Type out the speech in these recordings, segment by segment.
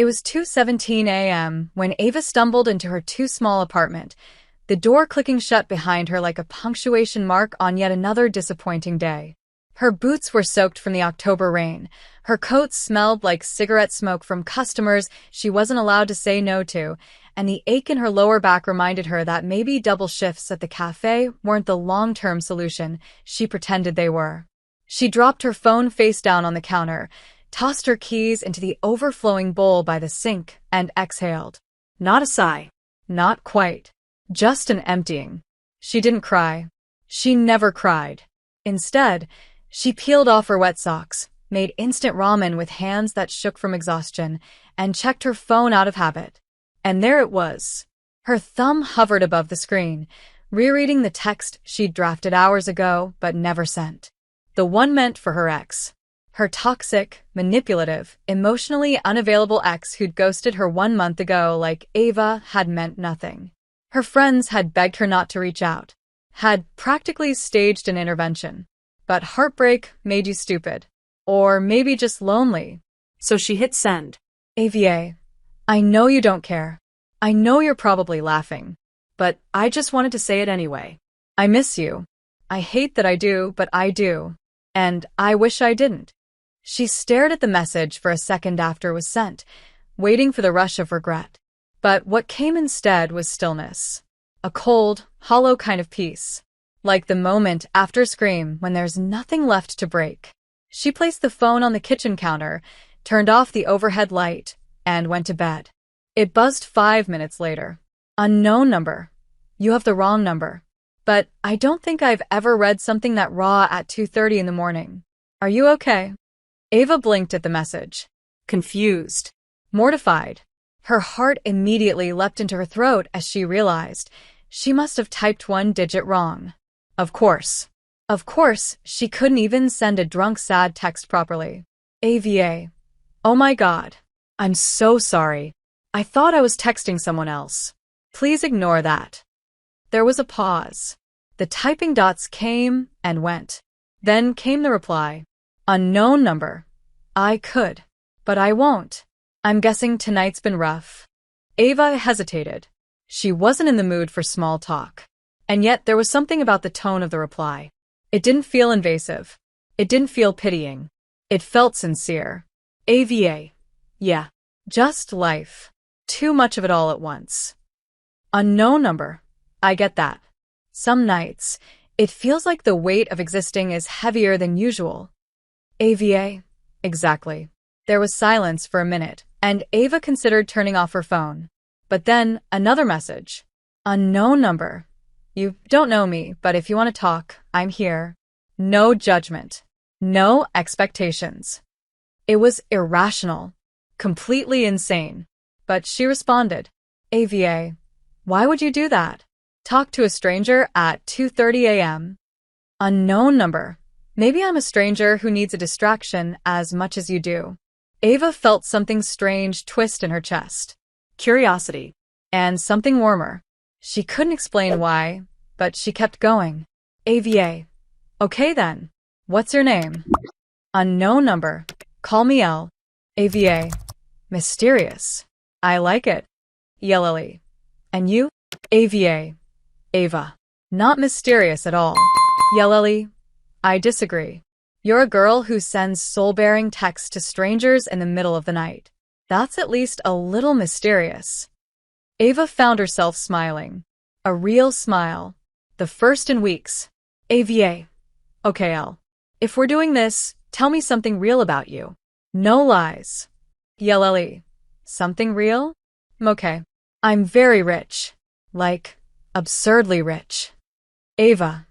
It was 2:17 a.m. when Ava stumbled into her too small apartment, the door clicking shut behind her like a punctuation mark on yet another disappointing day. Her boots were soaked from the October rain. Her coat smelled like cigarette smoke from customers she wasn't allowed to say no to, and the ache in her lower back reminded her that maybe double shifts at the cafe weren't the long-term solution she pretended they were. She dropped her phone face down on the counter, tossed her keys into the overflowing bowl by the sink, and exhaled. Not a sigh. Not quite. Just an emptying. She didn't cry. She never cried. Instead, she peeled off her wet socks, made instant ramen with hands that shook from exhaustion, and checked her phone out of habit. And there it was. Her thumb hovered above the screen, rereading the text she'd drafted hours ago but never sent. The one meant for her ex. Her toxic, manipulative, emotionally unavailable ex who'd ghosted her 1 month ago like Ava had meant nothing. Her friends had begged her not to reach out, had practically staged an intervention. But heartbreak made you stupid. Or maybe just lonely. So she hit send. Ava, I know you don't care. I know you're probably laughing. But I just wanted to say it anyway. I miss you. I hate that I do, but I do. And I wish I didn't. She stared at the message for a second after it was sent, waiting for the rush of regret. But what came instead was stillness. A cold, hollow kind of peace. Like the moment after a scream when there's nothing left to break. She placed the phone on the kitchen counter, turned off the overhead light, and went to bed. It buzzed 5 minutes later. Unknown number. You have the wrong number. But I don't think I've ever read something that raw at 2:30 in the morning. Are you okay? Ava blinked at the message. Confused. Mortified. Her heart immediately leapt into her throat as she realized she must have typed 1 digit wrong. Of course. Of course, she couldn't even send a drunk sad text properly. Ava. Oh my God. I'm so sorry. I thought I was texting someone else. Please ignore that. There was a pause. The typing dots came and went. Then came the reply. Unknown number. I could, but I won't. I'm guessing tonight's been rough. Ava hesitated. She wasn't in the mood for small talk. And yet there was something about the tone of the reply. It didn't feel invasive. It didn't feel pitying. It felt sincere. Ava. Yeah. Just life. Too much of it all at once. Unknown number. I get that. Some nights, it feels like the weight of existing is heavier than usual. Ava. Exactly. There was silence for a minute, and Ava considered turning off her phone. But then, another message. Unknown number. You don't know me, but if you want to talk, I'm here. No judgment. No expectations. It was irrational. Completely insane. But she responded. Ava. Why would you do that? Talk to a stranger at 2:30 a.m. Unknown number. Maybe I'm a stranger who needs a distraction as much as you do. Ava felt something strange twist in her chest. Curiosity. And something warmer. She couldn't explain why, but she kept going. Ava. Okay then. What's your name? Unknown number. Call me L. Ava. Mysterious. I like it. Yellily. And you? Ava. Ava. Not mysterious at all. Yellily. I disagree. You're a girl who sends soul-bearing texts to strangers in the middle of the night. That's at least a little mysterious. Ava found herself smiling. A real smile. The first in weeks. Ava. Okay, L. If we're doing this, tell me something real about you. No lies. Yellily. Something real? Okay. I'm very rich. Like, absurdly rich. Ava.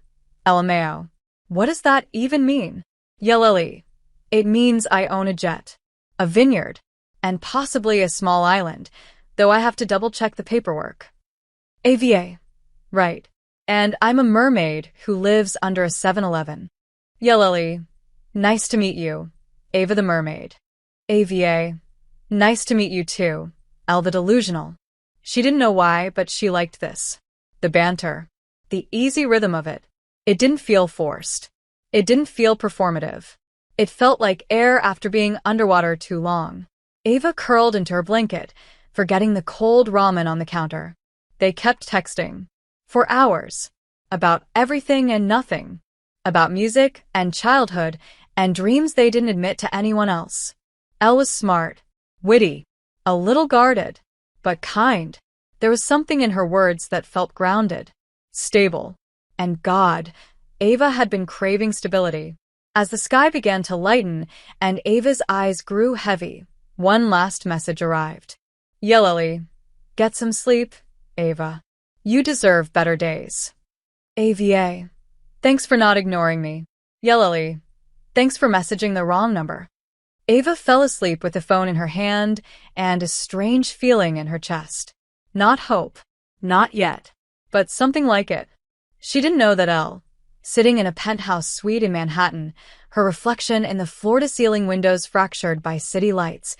LMAO. What does that even mean? Yellily. It means I own a jet, a vineyard, and possibly a small island, though I have to double-check the paperwork. Ava. Right. And I'm a mermaid who lives under a 7-Eleven. Yellily. Nice to meet you, Ava the mermaid. Ava. Nice to meet you too, Elle the delusional. She didn't know why, but she liked this. The banter. The easy rhythm of it. It didn't feel forced. It didn't feel performative. It felt like air after being underwater too long. Ava curled into her blanket, forgetting the cold ramen on the counter. They kept texting. For hours. About everything and nothing. About music and childhood and dreams they didn't admit to anyone else. Elle was smart, witty, a little guarded, but kind. There was something in her words that felt grounded, stable. And God, Ava had been craving stability. As the sky began to lighten and Ava's eyes grew heavy, one last message arrived. Yellowly. Get some sleep, Ava. You deserve better days. AVA. Thanks for not ignoring me. Yellowly. Thanks for messaging the wrong number. Ava fell asleep with the phone in her hand and a strange feeling in her chest. Not hope. Not yet. But something like it. She didn't know that Elle, sitting in a penthouse suite in Manhattan, her reflection in the floor-to-ceiling windows fractured by city lights,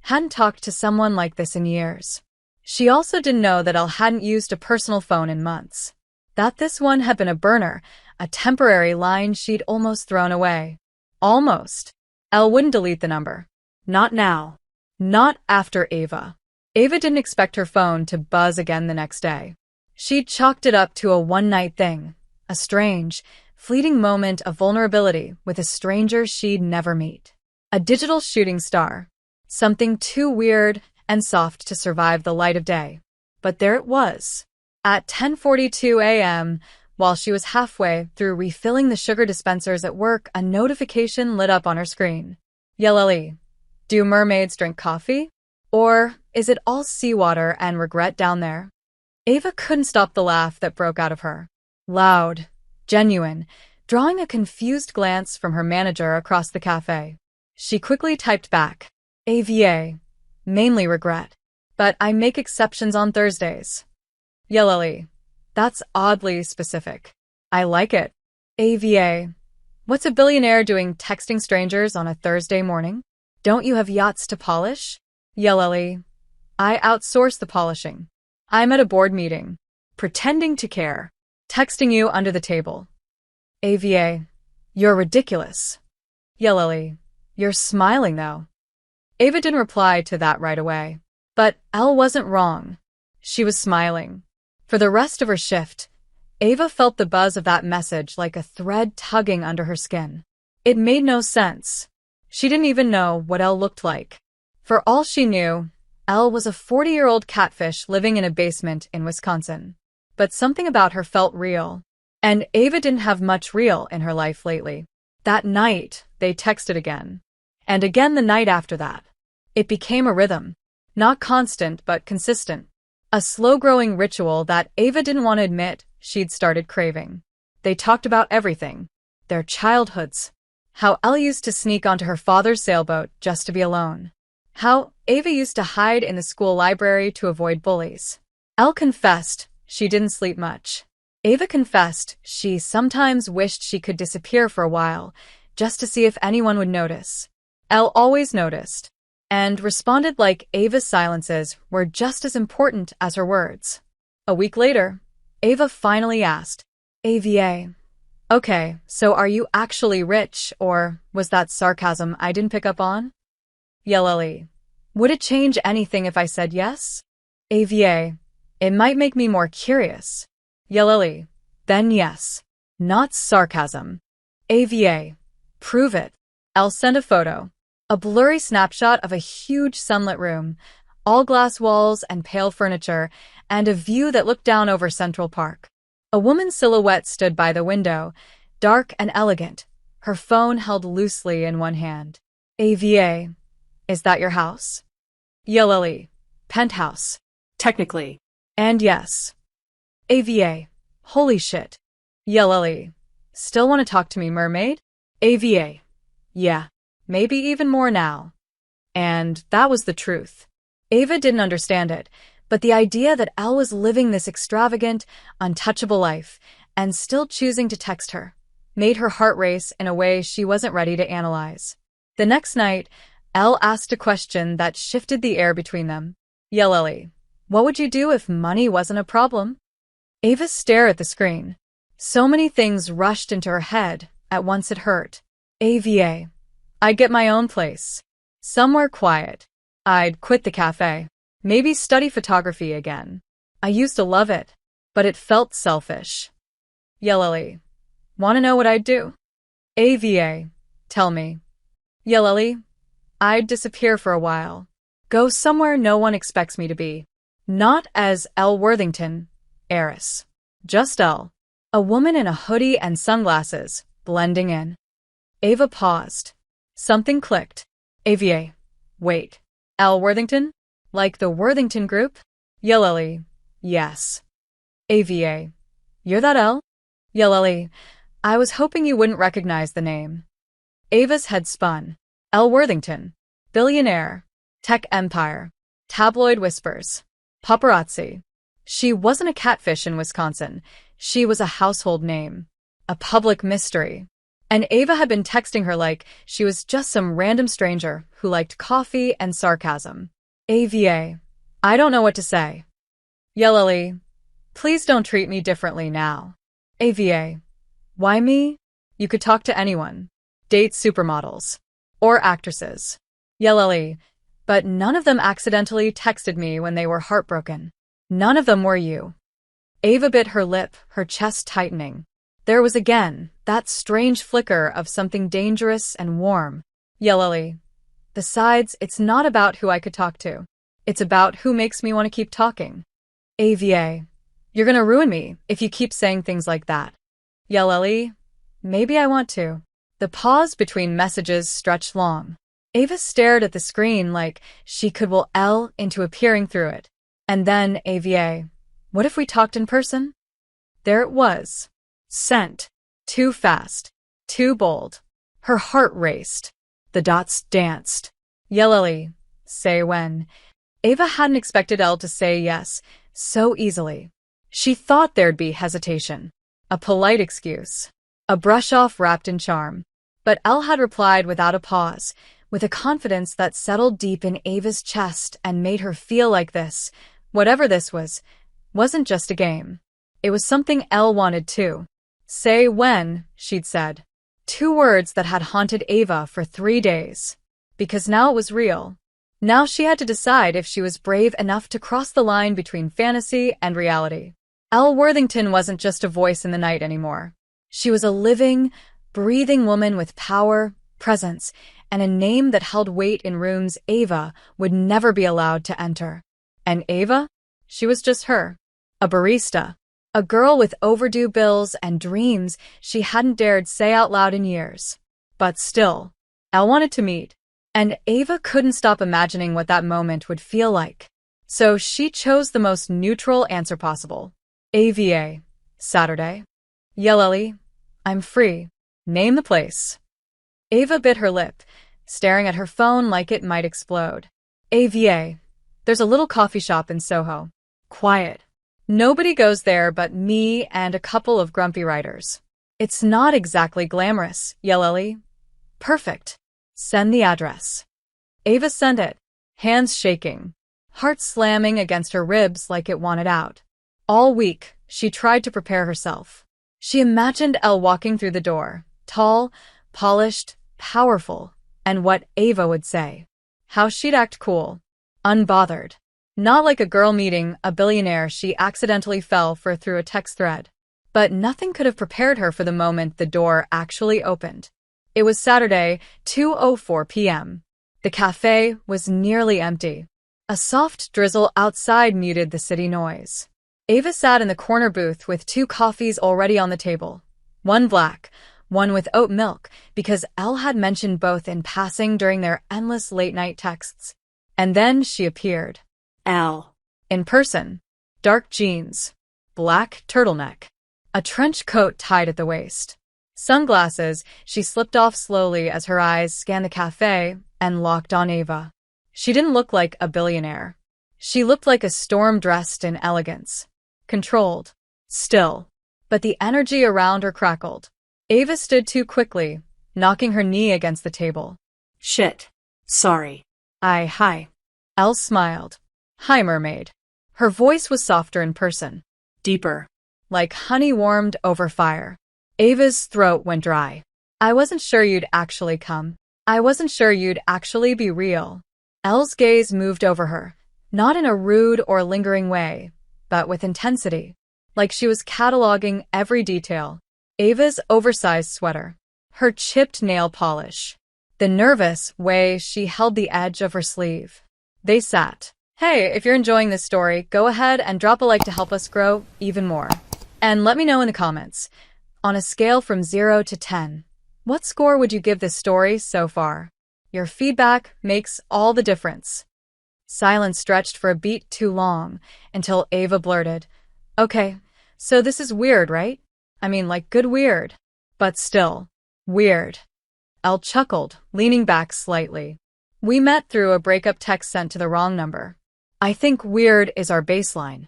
hadn't talked to someone like this in years. She also didn't know that Elle hadn't used a personal phone in months. That this one had been a burner, a temporary line she'd almost thrown away. Almost. Elle wouldn't delete the number. Not now. Not after Ava. Ava didn't expect her phone to buzz again the next day. She'd chalked it up to a one-night thing, a strange, fleeting moment of vulnerability with a stranger she'd never meet. A digital shooting star. Something too weird and soft to survive the light of day. But there it was. At 10:42 a.m., while she was halfway through refilling the sugar dispensers at work, a notification lit up on her screen. Yellowly. Do mermaids drink coffee? Or is it all seawater and regret down there? Ava couldn't stop the laugh that broke out of her. Loud, genuine, drawing a confused glance from her manager across the cafe. She quickly typed back. AVA. Mainly regret. But I make exceptions on Thursdays. Yellowly. That's oddly specific. I like it. AVA. What's a billionaire doing texting strangers on a Thursday morning? Don't you have yachts to polish? Yellowly. I outsource the polishing. I'm at a board meeting. Pretending to care. Texting you under the table. AVA. You're ridiculous. Yellowly. You're smiling though. Ava didn't reply to that right away. But Elle wasn't wrong. She was smiling. For the rest of her shift, Ava felt the buzz of that message like a thread tugging under her skin. It made no sense. She didn't even know what Elle looked like. For all she knew, Elle was a 40-year-old catfish living in a basement in Wisconsin. But something about her felt real. And Ava didn't have much real in her life lately. That night, they texted again. And again the night after that. It became a rhythm. Not constant, but consistent. A slow-growing ritual that Ava didn't want to admit she'd started craving. They talked about everything. Their childhoods. How Elle used to sneak onto her father's sailboat just to be alone. How Ava used to hide in the school library to avoid bullies. Elle confessed she didn't sleep much. Ava confessed she sometimes wished she could disappear for a while, just to see if anyone would notice. Elle always noticed, and responded like Ava's silences were just as important as her words. A week later, Ava finally asked, AVA. Okay, so are you actually rich, or was that sarcasm I didn't pick up on? Yellowly. Would it change anything if I said yes? AVA. It might make me more curious. Yellowly. Then yes. Not sarcasm. AVA. Prove it. I'll send a photo. A blurry snapshot of a huge sunlit room, all glass walls and pale furniture, and a view that looked down over Central Park. A woman's silhouette stood by the window, dark and elegant, her phone held loosely in one hand. AVA. Is that your house? Yellowly. Penthouse. Technically. And yes. AVA. Holy shit. Yellowly. Still want to talk to me, mermaid? AVA. Yeah. Maybe even more now. And that was the truth. Ava didn't understand it, but the idea that Elle was living this extravagant, untouchable life and still choosing to text her made her heart race in a way she wasn't ready to analyze. The next night, Elle asked a question that shifted the air between them. Yellowly. What would you do if money wasn't a problem? Ava stared at the screen. So many things rushed into her head. At once it hurt. AVA. I'd get my own place. Somewhere quiet. I'd quit the cafe. Maybe study photography again. I used to love it, but it felt selfish. Lily, wanna know what I'd do? AVA, tell me. Lily, I'd disappear for a while. Go somewhere no one expects me to be. Not as Elle Worthington, heiress. Just Elle. A woman in a hoodie and sunglasses, blending in. Ava paused. Something clicked. AVA. Wait. Elle Worthington? Like the Worthington Group? Lily. Yes. AVA. You're that Elle? Lily. I was hoping you wouldn't recognize the name. Ava's head spun. Elle Worthington. Billionaire. Tech empire. Tabloid whispers. Paparazzi. She wasn't a catfish in Wisconsin. She was a household name. A public mystery. And Ava had been texting her like she was just some random stranger who liked coffee and sarcasm. AVA. I don't know what to say. Lily. Please don't treat me differently now. AVA. Why me? You could talk to anyone. Date supermodels. Or actresses. Lily. But none of them accidentally texted me when they were heartbroken. None of them were you. Ava bit her lip, her chest tightening. There was again that strange flicker of something dangerous and warm. Lily. Besides, it's not about who I could talk to. It's about who makes me want to keep talking. AVA. You're gonna ruin me if you keep saying things like that. Lily. Maybe I want to. The pause between messages stretched long. Ava stared at the screen like she could will Elle into appearing through it. And then AVA. What if we talked in person? There it was. Sent. Too fast. Too bold. Her heart raced. The dots danced. Lily. Say when. Ava hadn't expected Elle to say yes so easily. She thought there'd be hesitation. A polite excuse. A brush-off wrapped in charm. But Elle had replied without a pause, with a confidence that settled deep in Ava's chest and made her feel like this, whatever this was, wasn't just a game. It was something Elle wanted too. Say when, she'd said. 2 words that had haunted Ava for 3 days. Because now it was real. Now she had to decide if she was brave enough to cross the line between fantasy and reality. Elle Worthington wasn't just a voice in the night anymore. She was a living, breathing woman with power, presence, and a name that held weight in rooms Ava would never be allowed to enter. And Ava? She was just her. A barista. A girl with overdue bills and dreams she hadn't dared say out loud in years. But still, Elle wanted to meet. And Ava couldn't stop imagining what that moment would feel like. So she chose the most neutral answer possible. AVA. Saturday. Lily. I'm free. Name the place. Ava bit her lip, staring at her phone like it might explode. AVA. There's a little coffee shop in Soho. Quiet. Nobody goes there but me and a couple of grumpy writers. It's not exactly glamorous, Lily. Perfect. Send the address. Ava sent it, hands shaking, heart slamming against her ribs like it wanted out. All week, she tried to prepare herself. She imagined Elle walking through the door, tall, polished, powerful, and what Ava would say. How she'd act cool, unbothered. Not like a girl meeting a billionaire she accidentally fell for through a text thread. But nothing could have prepared her for the moment the door actually opened. It was Saturday, 2:04 p.m. The cafe was nearly empty. A soft drizzle outside muted the city noise. Ava sat in the corner booth with 2 coffees already on the table. One black, one with oat milk, because Elle had mentioned both in passing during their endless late-night texts. And then she appeared. Elle. In person. Dark jeans. Black turtleneck. A trench coat tied at the waist. Sunglasses she slipped off slowly as her eyes scanned the cafe and locked on Ava. She didn't look like a billionaire. She looked like a storm dressed in elegance. Controlled. Still. But the energy around her crackled. Ava stood too quickly, knocking her knee against the table. Shit. Sorry. Hi. Elle smiled. Hi, mermaid. Her voice was softer in person. Deeper. Like honey warmed over fire. Ava's throat went dry. I wasn't sure you'd actually come. I wasn't sure you'd actually be real. Elle's gaze moved over her, not in a rude or lingering way, but with intensity, like she was cataloging every detail. Ava's oversized sweater, her chipped nail polish, the nervous way she held the edge of her sleeve. They sat. Hey, if you're enjoying this story, go ahead and drop a like to help us grow even more. And let me know in the comments, on a scale from 0 to 10, what score would you give this story so far? Your feedback makes all the difference. Silence stretched for a beat too long, until Ava blurted, "Okay, so this is weird, right? I mean, like good weird. But still, weird." Elle chuckled, leaning back slightly. "We met through a breakup text sent to the wrong number. I think weird is our baseline."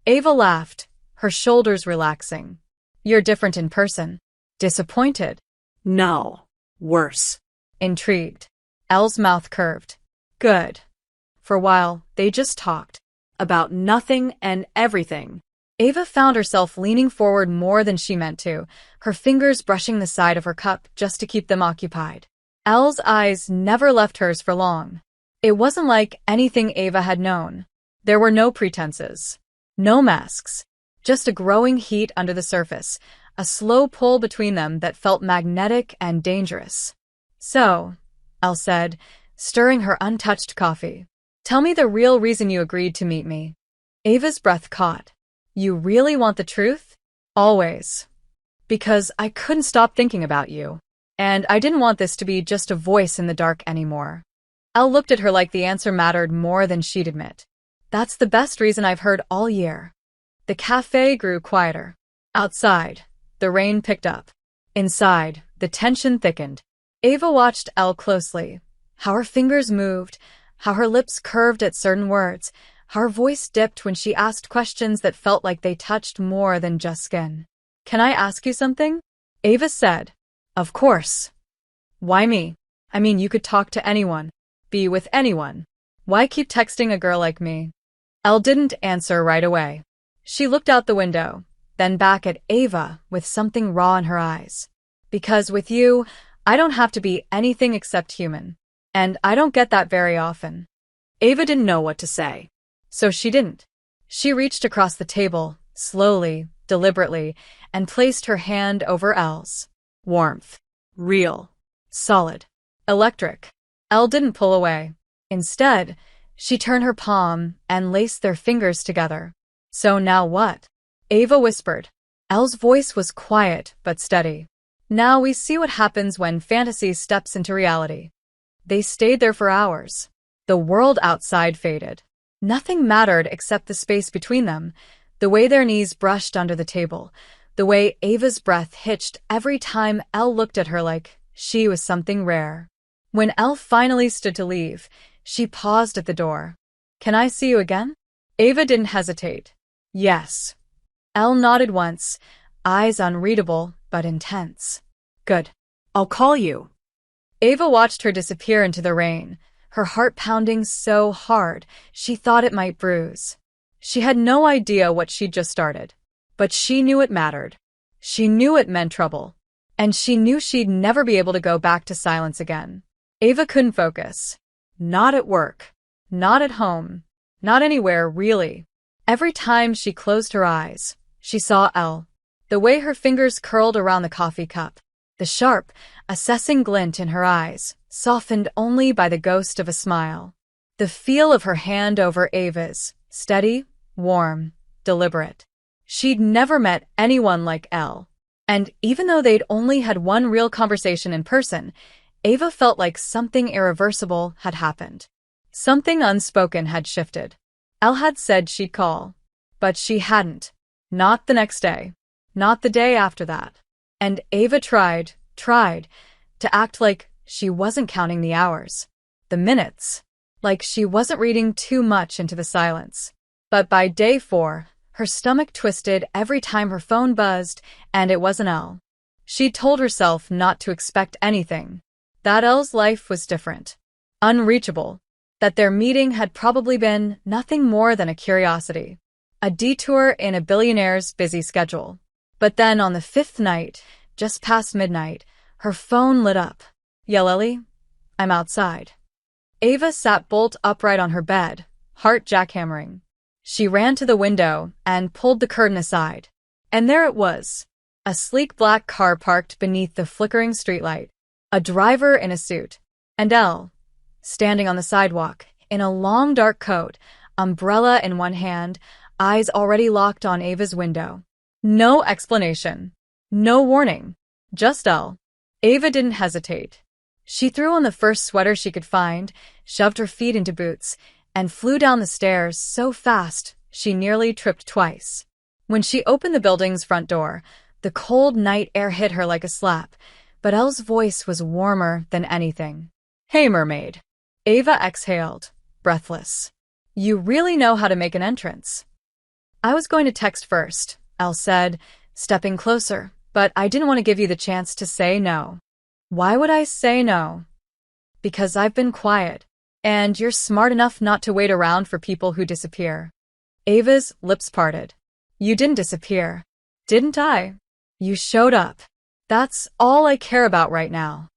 Ava laughed, her shoulders relaxing. "You're different in person." Disappointed. No. Worse. Intrigued. Elle's mouth curved. Good. For a while, they just talked. About nothing and everything. Ava found herself leaning forward more than she meant to, her fingers brushing the side of her cup just to keep them occupied. Elle's eyes never left hers for long. It wasn't like anything Ava had known. There were no pretenses. No masks. Just a growing heat under the surface, a slow pull between them that felt magnetic and dangerous. "So," Elle said, stirring her untouched coffee, "tell me the real reason you agreed to meet me." Ava's breath caught. "You really want the truth?" "Always. Because I couldn't stop thinking about you. And I didn't want this to be just a voice in the dark anymore." Elle looked at her like the answer mattered more than she'd admit. "That's the best reason I've heard all year." The cafe grew quieter. Outside, the rain picked up. Inside, the tension thickened. Ava watched Elle closely. How her fingers moved, how her lips curved at certain words, how her voice dipped when she asked questions that felt like they touched more than just skin. "Can I ask you something?" Ava said. "Of course." "Why me? I mean, you could talk to anyone, be with anyone. Why keep texting a girl like me?" Elle didn't answer right away. She looked out the window, then back at Ava with something raw in her eyes. "Because with you, I don't have to be anything except human. And I don't get that very often." Ava didn't know what to say. So she didn't. She reached across the table, slowly, deliberately, and placed her hand over Elle's. Warmth. Real. Solid. Electric. Elle didn't pull away. Instead, she turned her palm and laced their fingers together. "So now what?" Ava whispered. Elle's voice was quiet but steady. "Now we see what happens when fantasy steps into reality." They stayed there for hours. The world outside faded. Nothing mattered except the space between them, the way their knees brushed under the table, the way Ava's breath hitched every time Elle looked at her like she was something rare. When Elle finally stood to leave, she paused at the door. "Can I see you again?" Ava didn't hesitate. "Yes." Elle nodded once, eyes unreadable but intense. "Good. I'll call you." Ava watched her disappear into the rain, her heart pounding so hard she thought it might bruise. She had no idea what she'd just started, but she knew it mattered. She knew it meant trouble, and she knew she'd never be able to go back to silence again. Ava couldn't focus. Not at work. Not at home. Not anywhere, really. Every time she closed her eyes, she saw Elle. The way her fingers curled around the coffee cup, the sharp, assessing glint in her eyes, softened only by the ghost of a smile. The feel of her hand over Ava's, steady, warm, deliberate. She'd never met anyone like Elle. And even though they'd only had one real conversation in person, Ava felt like something irreversible had happened. Something unspoken had shifted. Elle had said she'd call, but she hadn't. Not the next day. Not the day after that. And Ava tried to act like she wasn't counting the hours, the minutes, like she wasn't reading too much into the silence. But by day 4, her stomach twisted every time her phone buzzed, and it wasn't Elle. She'd told herself not to expect anything. That Elle's life was different. Unreachable. That their meeting had probably been nothing more than a curiosity. A detour in a billionaire's busy schedule. But then on the 5th night, just past midnight, her phone lit up. "Yeah, Lily? I'm outside." Ava sat bolt upright on her bed, heart jackhammering. She ran to the window and pulled the curtain aside. And there it was. A sleek black car parked beneath the flickering streetlight. A driver in a suit. And Elle, standing on the sidewalk, in a long dark coat, umbrella in one hand, eyes already locked on Ava's window. No explanation. No warning. Just Elle. Ava didn't hesitate. She threw on the first sweater she could find, shoved her feet into boots, and flew down the stairs so fast she nearly tripped twice. When she opened the building's front door, the cold night air hit her like a slap, but Elle's voice was warmer than anything. "Hey, mermaid." Ava exhaled, breathless. "You really know how to make an entrance." "I was going to text first," Elle said, stepping closer, "but I didn't want to give you the chance to say no." "Why would I say no?" "Because I've been quiet, and you're smart enough not to wait around for people who disappear." Ava's lips parted. "You didn't disappear, didn't I? You showed up. That's all I care about right now."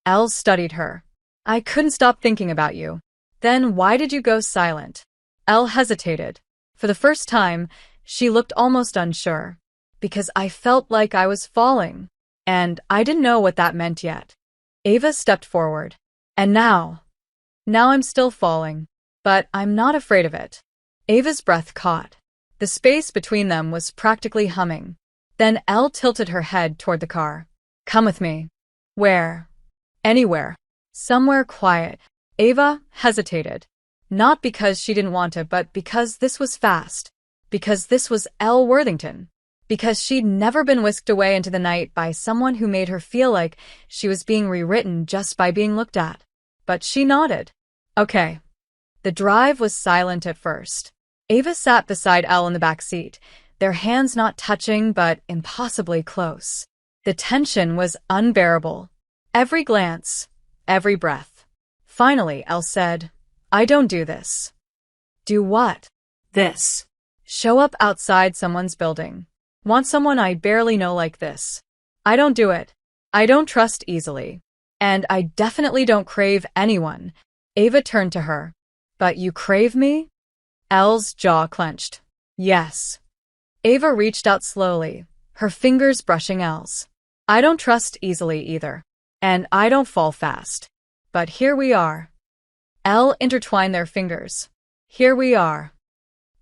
Elle studied her. "I couldn't stop thinking about you." "Then why did you go silent?" Elle hesitated. For the first time, she looked almost unsure. "Because I felt like I was falling. And I didn't know what that meant yet." Ava stepped forward. "And now? Now I'm still falling. But I'm not afraid of it." Ava's breath caught. The space between them was practically humming. Then Elle tilted her head toward the car. "Come with me." "Where?" "Anywhere. Somewhere quiet." Ava hesitated. Not because she didn't want to, but because this was fast. Because this was Elle Worthington. Because she'd never been whisked away into the night by someone who made her feel like she was being rewritten just by being looked at. But she nodded. "Okay." The drive was silent at first. Ava sat beside Elle in the back seat, their hands not touching but impossibly close. The tension was unbearable. Every glance, every breath. Finally, Elle said, "I don't do this." "Do what?" This. "Show up outside someone's building. Want someone I barely know like this. I don't do it. I don't trust easily. And I definitely don't crave anyone." Ava turned to her. "But you crave me?" Elle's jaw clenched. "Yes." Ava reached out slowly, her fingers brushing Elle's. "I don't trust easily either. And I don't fall fast. But here we are." Elle intertwined their fingers. "Here we are."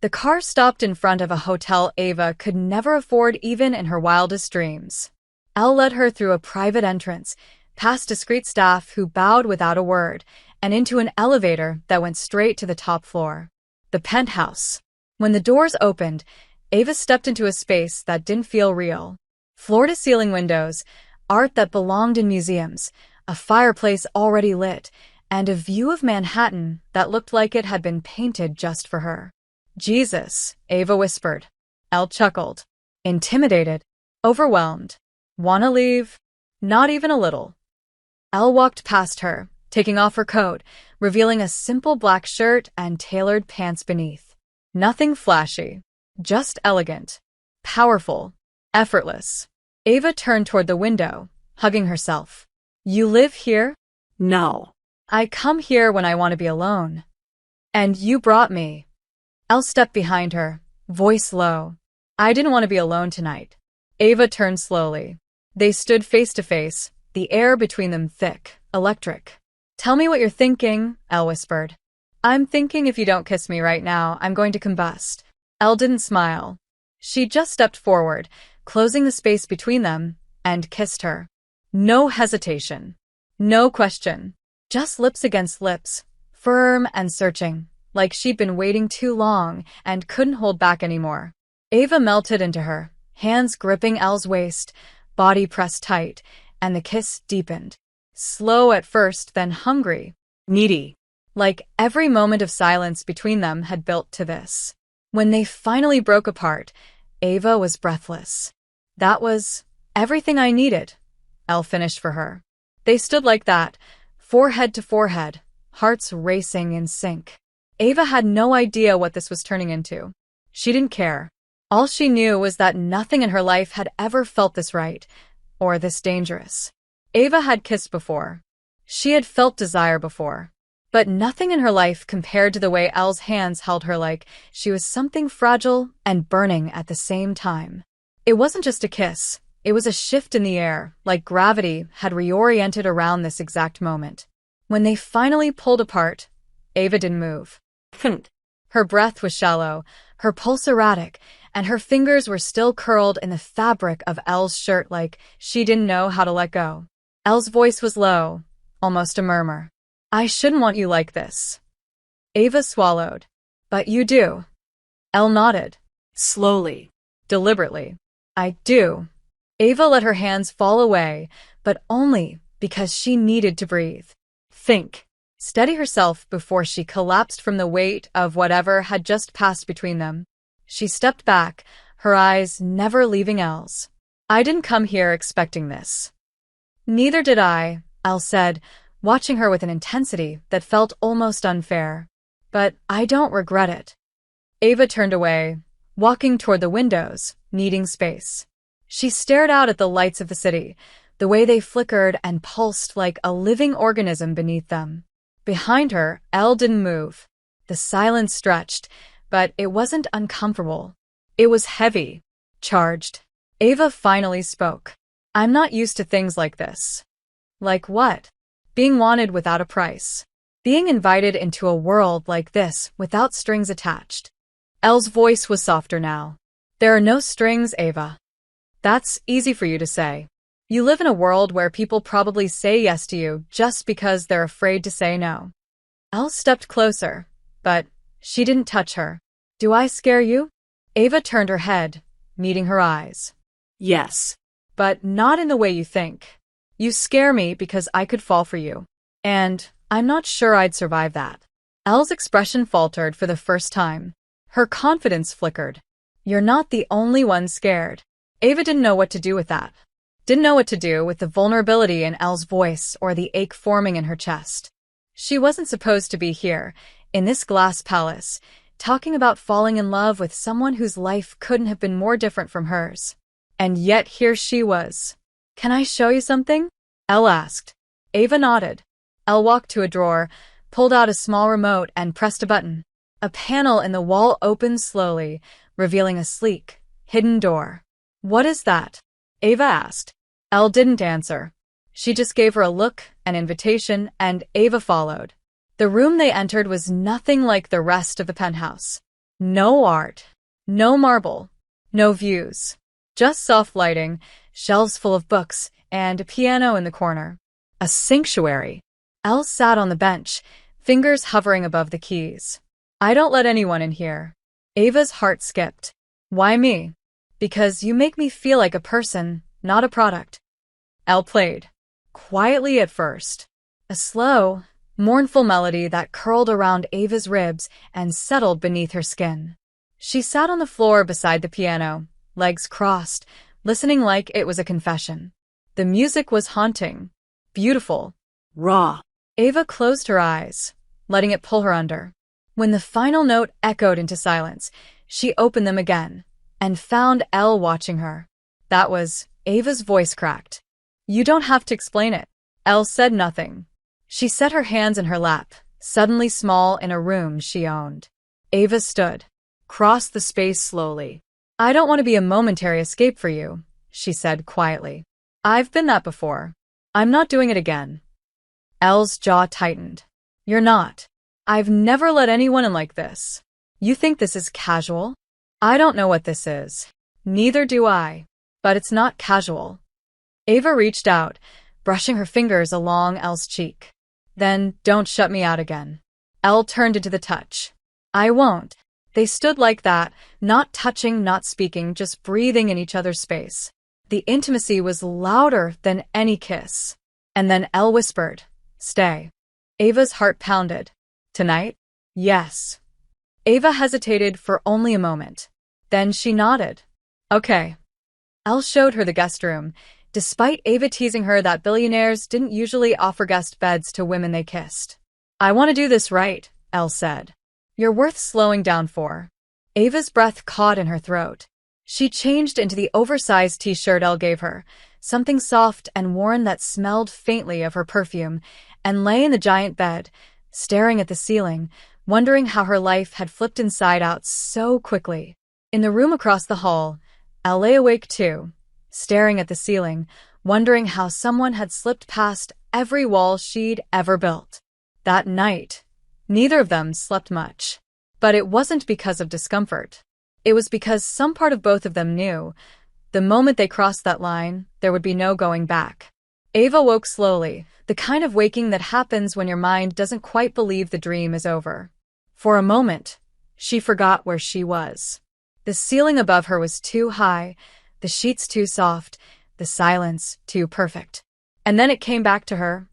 The car stopped in front of a hotel Ava could never afford even in her wildest dreams. Elle led her through a private entrance, past discreet staff who bowed without a word, and into an elevator that went straight to the top floor. The penthouse. When the doors opened, Ava stepped into a space that didn't feel real. Floor-to-ceiling windows, art that belonged in museums, a fireplace already lit, and a view of Manhattan that looked like it had been painted just for her. "Jesus," Ava whispered. Elle chuckled. Intimidated. Overwhelmed. "Wanna leave?" "Not even a little." Elle walked past her, taking off her coat, revealing a simple black shirt and tailored pants beneath. Nothing flashy. Just elegant. Powerful. Effortless. Ava turned toward the window, hugging herself. "You live here?" No. "I come here when I want to be alone." "And you brought me." Elle stepped behind her, voice low. "I didn't want to be alone tonight." Ava turned slowly. They stood face to face, the air between them thick, electric. "Tell me what you're thinking," Elle whispered. "I'm thinking if you don't kiss me right now, I'm going to combust." Elle didn't smile. She just stepped forward, closing the space between them, and kissed her. No hesitation. No question. Just lips against lips, firm and searching, like she'd been waiting too long and couldn't hold back anymore. Ava melted into her, hands gripping Elle's waist, body pressed tight, and the kiss deepened. Slow at first, then hungry, needy. Like every moment of silence between them had built to this. When they finally broke apart, Ava was breathless. "That was everything I needed," Elle finished for her. They stood like that, forehead to forehead, hearts racing in sync. Ava had no idea what this was turning into. She didn't care. All she knew was that nothing in her life had ever felt this right, or this dangerous. Ava had kissed before. She had felt desire before. But nothing in her life compared to the way Elle's hands held her, like she was something fragile and burning at the same time. It wasn't just a kiss. It was a shift in the air, like gravity had reoriented around this exact moment. When they finally pulled apart, Ava didn't move. Her breath was shallow, her pulse erratic, and her fingers were still curled in the fabric of Elle's shirt like she didn't know how to let go. Elle's voice was low, almost a murmur. I shouldn't want you like this. Ava swallowed. But you do. Elle nodded. Slowly. Deliberately. I do. Ava let her hands fall away, but only because she needed to breathe. Think. Steady herself before she collapsed from the weight of whatever had just passed between them. She stepped back, her eyes never leaving Elle's. I didn't come here expecting this. Neither did I, Elle said, watching her with an intensity that felt almost unfair. But I don't regret it. Ava turned away, walking toward the windows, needing space. She stared out at the lights of the city, the way they flickered and pulsed like a living organism beneath them. Behind her, Elle didn't move. The silence stretched, but it wasn't uncomfortable. It was heavy, charged. Ava finally spoke. I'm not used to things like this. Like what? Being wanted without a price. Being invited into a world like this without strings attached. Elle's voice was softer now. There are no strings, Ava. That's easy for you to say. You live in a world where people probably say yes to you just because they're afraid to say no. Elle stepped closer, but she didn't touch her. Do I scare you? Ava turned her head, meeting her eyes. Yes. But not in the way you think. You scare me because I could fall for you. And I'm not sure I'd survive that. Elle's expression faltered for the first time. Her confidence flickered. You're not the only one scared. Ava didn't know what to do with that. Didn't know what to do with the vulnerability in Elle's voice or the ache forming in her chest. She wasn't supposed to be here, in this glass palace, talking about falling in love with someone whose life couldn't have been more different from hers. And yet here she was. Can I show you something? Elle asked. Ava nodded. Elle walked to a drawer, pulled out a small remote and pressed a button. A panel in the wall opened slowly, revealing a sleek, hidden door. What is that? Ava asked. Elle didn't answer. She just gave her a look, an invitation, and Ava followed. The room they entered was nothing like the rest of the penthouse. No art, no marble, no views. Just soft lighting, shelves full of books, and a piano in the corner. A sanctuary. Elle sat on the bench, fingers hovering above the keys. I don't let anyone in here. Ava's heart skipped. Why me? Because you make me feel like a person, not a product. Elle played. Quietly at first. A slow, mournful melody that curled around Ava's ribs and settled beneath her skin. She sat on the floor beside the piano, legs crossed, listening like it was a confession. The music was haunting. Beautiful. Raw. Ava closed her eyes, letting it pull her under. When the final note echoed into silence, she opened them again and found Elle watching her. That was Ava's voice cracked. You don't have to explain it. Elle said nothing. She set her hands in her lap, suddenly small in a room she owned. Ava stood, crossed the space slowly. I don't want to be a momentary escape for you, she said quietly. I've been that before. I'm not doing it again. Elle's jaw tightened. You're not. I've never let anyone in like this. You think this is casual? I don't know what this is. Neither do I. But it's not casual. Ava reached out, brushing her fingers along Elle's cheek. Then don't shut me out again. Elle turned into the touch. I won't. They stood like that, not touching, not speaking, just breathing in each other's space. The intimacy was louder than any kiss. And then Elle whispered, Stay. Ava's heart pounded. Tonight? Yes. Ava hesitated for only a moment. Then she nodded. Okay. Elle showed her the guest room, despite Ava teasing her that billionaires didn't usually offer guest beds to women they kissed. I want to do this right, Elle said. You're worth slowing down for. Ava's breath caught in her throat. She changed into the oversized t-shirt Elle gave her, something soft and worn that smelled faintly of her perfume, and lay in the giant bed, staring at the ceiling, wondering how her life had flipped inside out so quickly. In the room across the hall, Elle lay awake too, staring at the ceiling, wondering how someone had slipped past every wall she'd ever built. That night, neither of them slept much. But it wasn't because of discomfort. It was because some part of both of them knew, the moment they crossed that line, there would be no going back. Ava woke slowly, the kind of waking that happens when your mind doesn't quite believe the dream is over. For a moment, she forgot where she was. The ceiling above her was too high, the sheets too soft, the silence too perfect. And then it came back to her.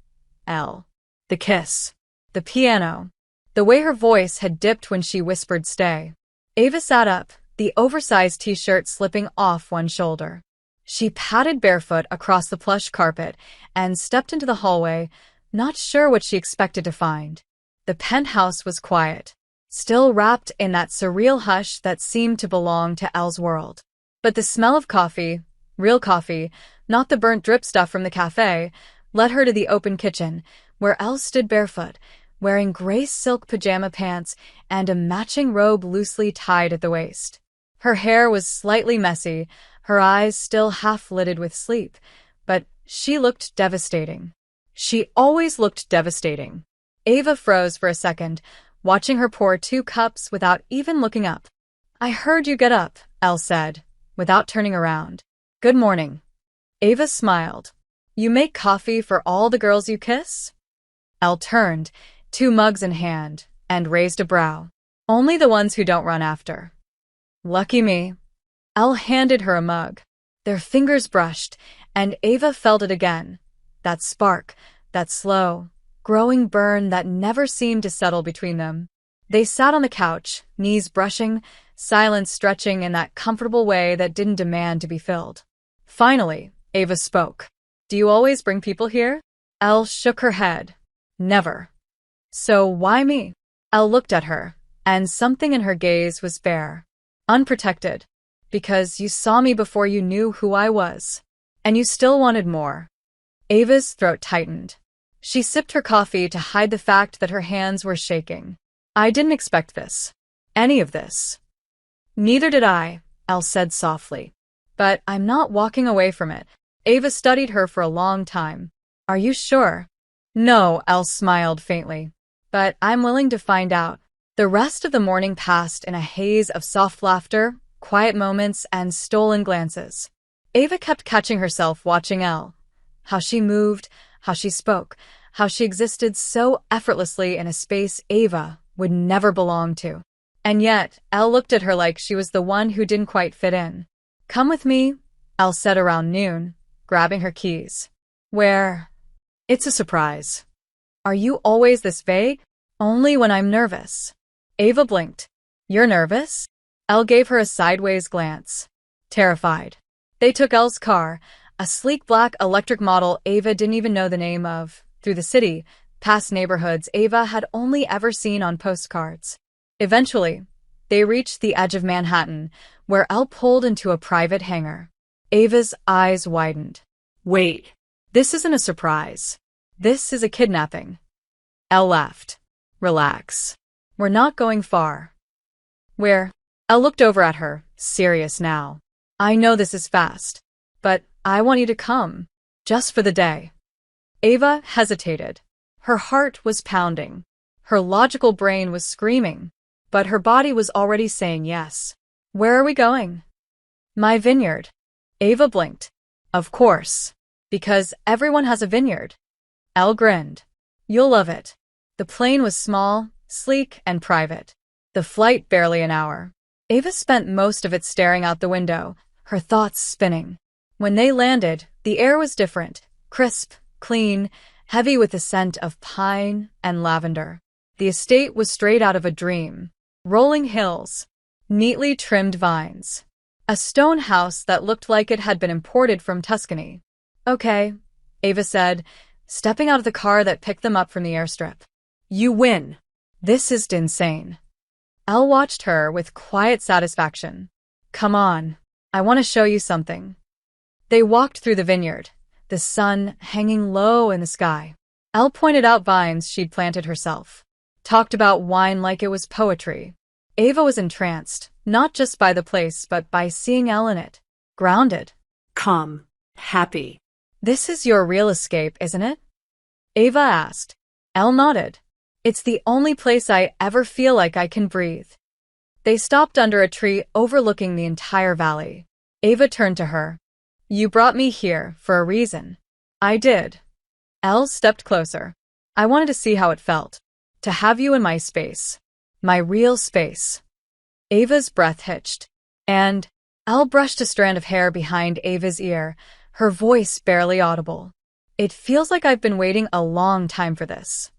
Elle. The kiss. The piano. The way her voice had dipped when she whispered stay. Ava sat up, the oversized t-shirt slipping off one shoulder. She padded barefoot across the plush carpet and stepped into the hallway, not sure what she expected to find. The penthouse was quiet, still wrapped in that surreal hush that seemed to belong to Elle's world. But the smell of coffee, real coffee, not the burnt drip stuff from the cafe, led her to the open kitchen, where Elle stood barefoot, wearing gray silk pajama pants and a matching robe loosely tied at the waist. Her hair was slightly messy, her eyes still half-lidded with sleep, but she looked devastating. She always looked devastating. Ava froze for a second, watching her pour 2 cups without even looking up. "I heard you get up," Elle said, without turning around. "Good morning." Ava smiled. "You make coffee for all the girls you kiss?" Elle turned, 2 mugs in hand, and raised a brow. "Only the ones who don't run after." "Lucky me." Elle handed her a mug. Their fingers brushed, and Ava felt it again. That spark, that slow, growing burn that never seemed to settle between them. They sat on the couch, knees brushing, silence stretching in that comfortable way that didn't demand to be filled. Finally, Ava spoke. "Do you always bring people here?" Elle shook her head. "Never." "So why me?" Elle looked at her, and something in her gaze was bare. "Unprotected. Because you saw me before you knew who I was. And you still wanted more." Ava's throat tightened. She sipped her coffee to hide the fact that her hands were shaking. "I didn't expect this. Any of this." "Neither did I," Elle said softly. "But I'm not walking away from it." Ava studied her for a long time. "Are you sure?" "No," Elle smiled faintly. "But I'm willing to find out." The rest of the morning passed in a haze of soft laughter, quiet moments, and stolen glances. Ava kept catching herself watching Elle. How she moved, how she spoke, how she existed so effortlessly in a space Ava would never belong to. And yet, Elle looked at her like she was the one who didn't quite fit in. "Come with me," Elle said around noon, grabbing her keys. "Where?" "It's a surprise." "Are you always this vague?" "Only when I'm nervous." Ava blinked. "You're nervous?" Elle gave her a sideways glance. Terrified. They took Elle's car, a sleek black electric model Ava didn't even know the name of, through the city, past neighborhoods Ava had only ever seen on postcards. Eventually, they reached the edge of Manhattan, where Elle pulled into a private hangar. Ava's eyes widened. "Wait, this isn't a surprise. This is a kidnapping." Elle laughed. "Relax. We're not going far." "Where?" Elle looked over at her, serious now. "I know this is fast, but I want you to come, just for the day." Ava hesitated. Her heart was pounding. Her logical brain was screaming, but her body was already saying yes. "Where are we going?" "My vineyard." Ava blinked. "Of course, because everyone has a vineyard." Elle grinned. "You'll love it." The plane was small, sleek, and private. The flight barely an hour. Ava spent most of it staring out the window, her thoughts spinning. When they landed, the air was different, crisp, clean, heavy with the scent of pine and lavender. The estate was straight out of a dream. Rolling hills, neatly trimmed vines. A stone house that looked like it had been imported from Tuscany. "Okay," Ava said, stepping out of the car that picked them up from the airstrip. "You win. This is insane." Elle watched her with quiet satisfaction. "Come on, I want to show you something." They walked through the vineyard, the sun hanging low in the sky. Elle pointed out vines she'd planted herself. talked about wine like it was poetry. Ava was entranced, not just by the place but by seeing Elle in it. Grounded. Calm. Happy. This is your real escape, isn't it? Ava asked. Elle nodded. It's the only place I ever feel like I can breathe. They stopped under a tree overlooking the entire valley. Ava turned to her. You brought me here for a reason. I did. Elle stepped closer. I wanted to see how it felt. To have you in my space. My real space. Ava's breath hitched. And Elle brushed a strand of hair behind Ava's ear, her voice barely audible. It feels like I've been waiting a long time for this.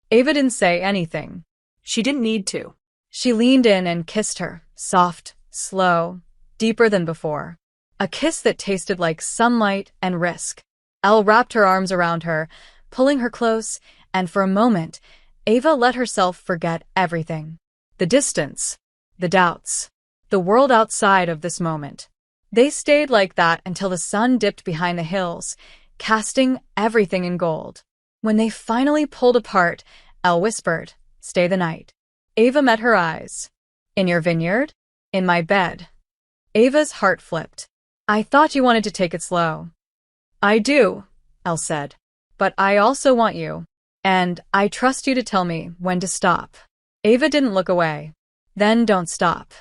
Ava didn't say anything. She didn't need to. She leaned in and kissed her, soft, slow, deeper than before. A kiss that tasted like sunlight and risk. Elle wrapped her arms around her, pulling her close, and for a moment, Ava let herself forget everything. The distance, the doubts, the world outside of this moment. They stayed like that until the sun dipped behind the hills, casting everything in gold. When they finally pulled apart, Elle whispered, "Stay the night." Ava met her eyes. In your vineyard? In my bed. Ava's heart flipped. I thought you wanted to take it slow. I do, Elle said. But I also want you. And I trust you to tell me when to stop. Ava didn't look away. Then don't stop.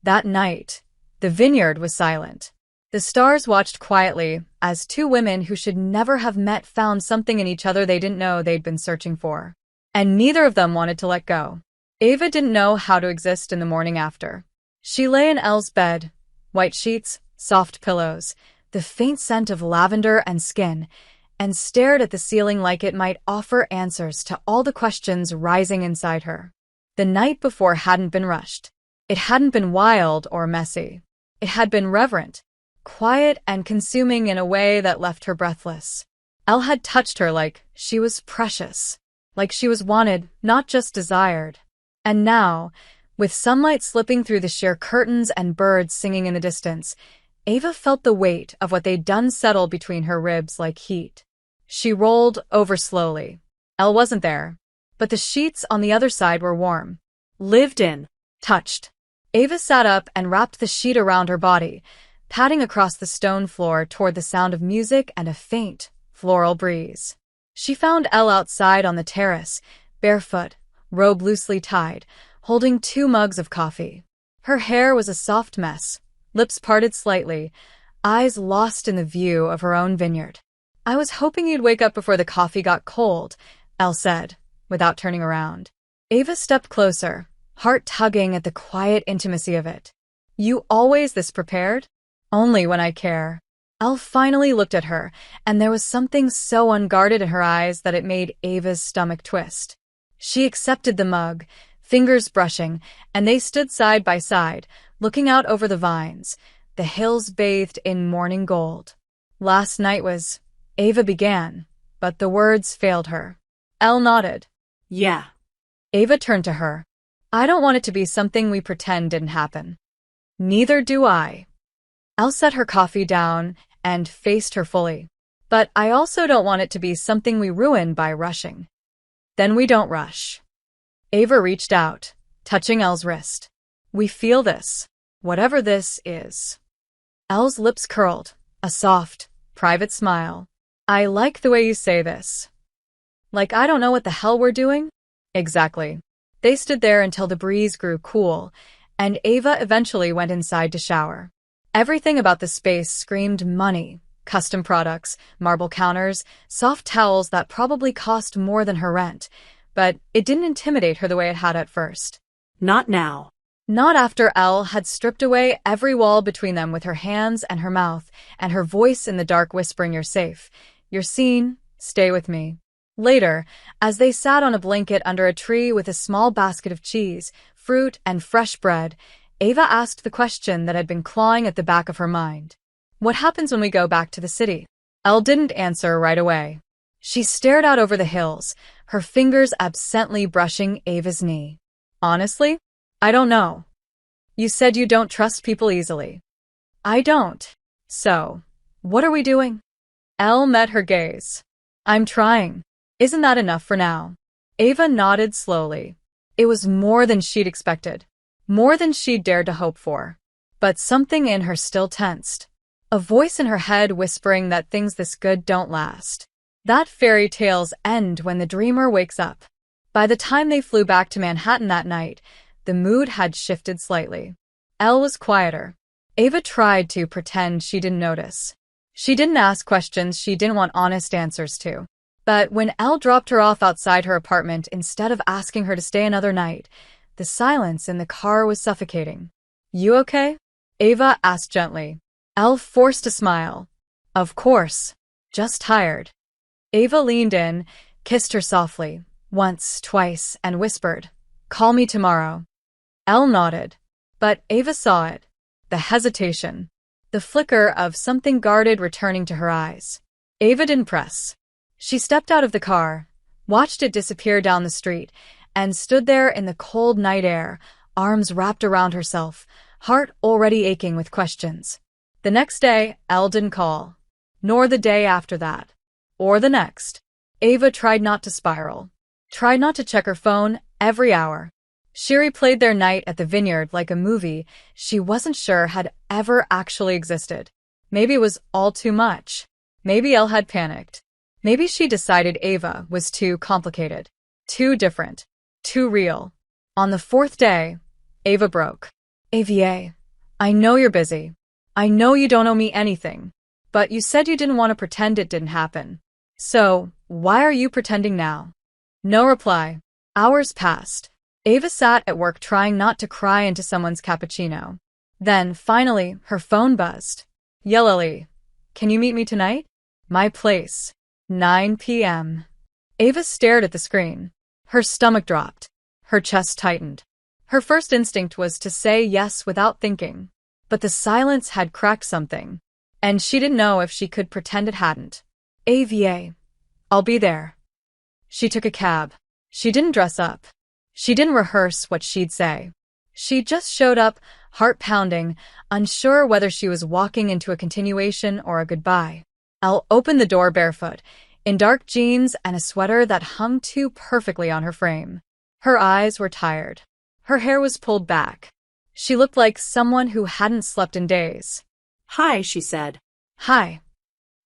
That night, the vineyard was silent. The stars watched quietly as two women who should never have met found something in each other they didn't know they'd been searching for. And neither of them wanted to let go. Ava didn't know how to exist in the morning after. She lay in Elle's bed, white sheets, soft pillows, the faint scent of lavender and skin, and stared at the ceiling like it might offer answers to all the questions rising inside her. The night before hadn't been rushed. It hadn't been wild or messy. It had been reverent, quiet and consuming in a way that left her breathless. Elle had touched her like she was precious, like she was wanted, not just desired. And now, with sunlight slipping through the sheer curtains and birds singing in the distance, Ava felt the weight of what they'd done settle between her ribs like heat. She rolled over slowly. Elle wasn't there, but the sheets on the other side were warm. Lived in. Touched. Ava sat up and wrapped the sheet around her body, patting across the stone floor toward the sound of music and a faint, floral breeze. She found Elle outside on the terrace, barefoot, robe loosely tied, holding 2 mugs of coffee. Her hair was a soft mess, lips parted slightly, eyes lost in the view of her own vineyard. I was hoping you'd wake up before the coffee got cold, Elle said, without turning around. Ava stepped closer, heart tugging at the quiet intimacy of it. You always this prepared? Only when I care. Elle finally looked at her, and there was something so unguarded in her eyes that it made Ava's stomach twist. She accepted the mug, fingers brushing, and they stood side by side, looking out over the vines, the hills bathed in morning gold. Last night was... Ava began, but the words failed her. Elle nodded. Yeah. Ava turned to her. I don't want it to be something we pretend didn't happen. Neither do I. Elle set her coffee down and faced her fully. But I also don't want it to be something we ruin by rushing. Then we don't rush. Ava reached out, touching Elle's wrist. We feel this, whatever this is. Elle's lips curled, a soft, private smile. I like the way you say this. Like I don't know what the hell we're doing? Exactly. They stood there until the breeze grew cool, and Ava eventually went inside to shower. Everything about the space screamed money. Custom products, marble counters, soft towels that probably cost more than her rent, but it didn't intimidate her the way it had at first. Not now. Not after Elle had stripped away every wall between them with her hands and her mouth, and her voice in the dark whispering, "You're safe. You're seen. Stay with me." Later, as they sat on a blanket under a tree with a small basket of cheese, fruit, and fresh bread, Ava asked the question that had been clawing at the back of her mind. What happens when we go back to the city? Elle didn't answer right away. She stared out over the hills, her fingers absently brushing Ava's knee. Honestly, I don't know. You said you don't trust people easily. I don't. So, what are we doing? Elle met her gaze. I'm trying. Isn't that enough for now? Ava nodded slowly. It was more than she'd expected. More than she'd dared to hope for. But something in her still tensed. A voice in her head whispering that things this good don't last. That fairy tales end when the dreamer wakes up. By the time they flew back to Manhattan that night, the mood had shifted slightly. Elle was quieter. Ava tried to pretend she didn't notice. She didn't ask questions she didn't want honest answers to. But when Elle dropped her off outside her apartment instead of asking her to stay another night, the silence in the car was suffocating. "You okay?" Ava asked gently. Elle forced a smile. "Of course. Just tired." Ava leaned in, kissed her softly, once, twice, and whispered, "Call me tomorrow." Elle nodded. But Ava saw it. The hesitation. The flicker of something guarded returning to her eyes. Ava didn't press. She stepped out of the car, watched it disappear down the street, and stood there in the cold night air, arms wrapped around herself, heart already aching with questions. The next day, Elle didn't call. Nor the day after that. Or the next. Ava tried not to spiral. Tried not to check her phone every hour. She replayed their night at the Vineyard like a movie she wasn't sure had ever actually existed. Maybe it was all too much. Maybe Elle had panicked. Maybe she decided Ava was too complicated. Too different. Too real. On the fourth day, Ava broke. "Ava, I know you're busy. I know you don't owe me anything. But you said you didn't want to pretend it didn't happen. So, why are you pretending now?" No reply. Hours passed. Ava sat at work trying not to cry into someone's cappuccino. Then, finally, her phone buzzed. "Lily, can you meet me tonight?" "My place. 9 p.m. Ava stared at the screen. Her stomach dropped. Her chest tightened. Her first instinct was to say yes without thinking. But the silence had cracked something. And she didn't know if she could pretend it hadn't. "Ava, I'll be there." She took a cab. She didn't dress up. She didn't rehearse what she'd say. She just showed up, heart pounding, unsure whether she was walking into a continuation or a goodbye. Elle opened the door barefoot, in dark jeans and a sweater that hung too perfectly on her frame. Her eyes were tired. Her hair was pulled back. She looked like someone who hadn't slept in days. "Hi," she said. "Hi."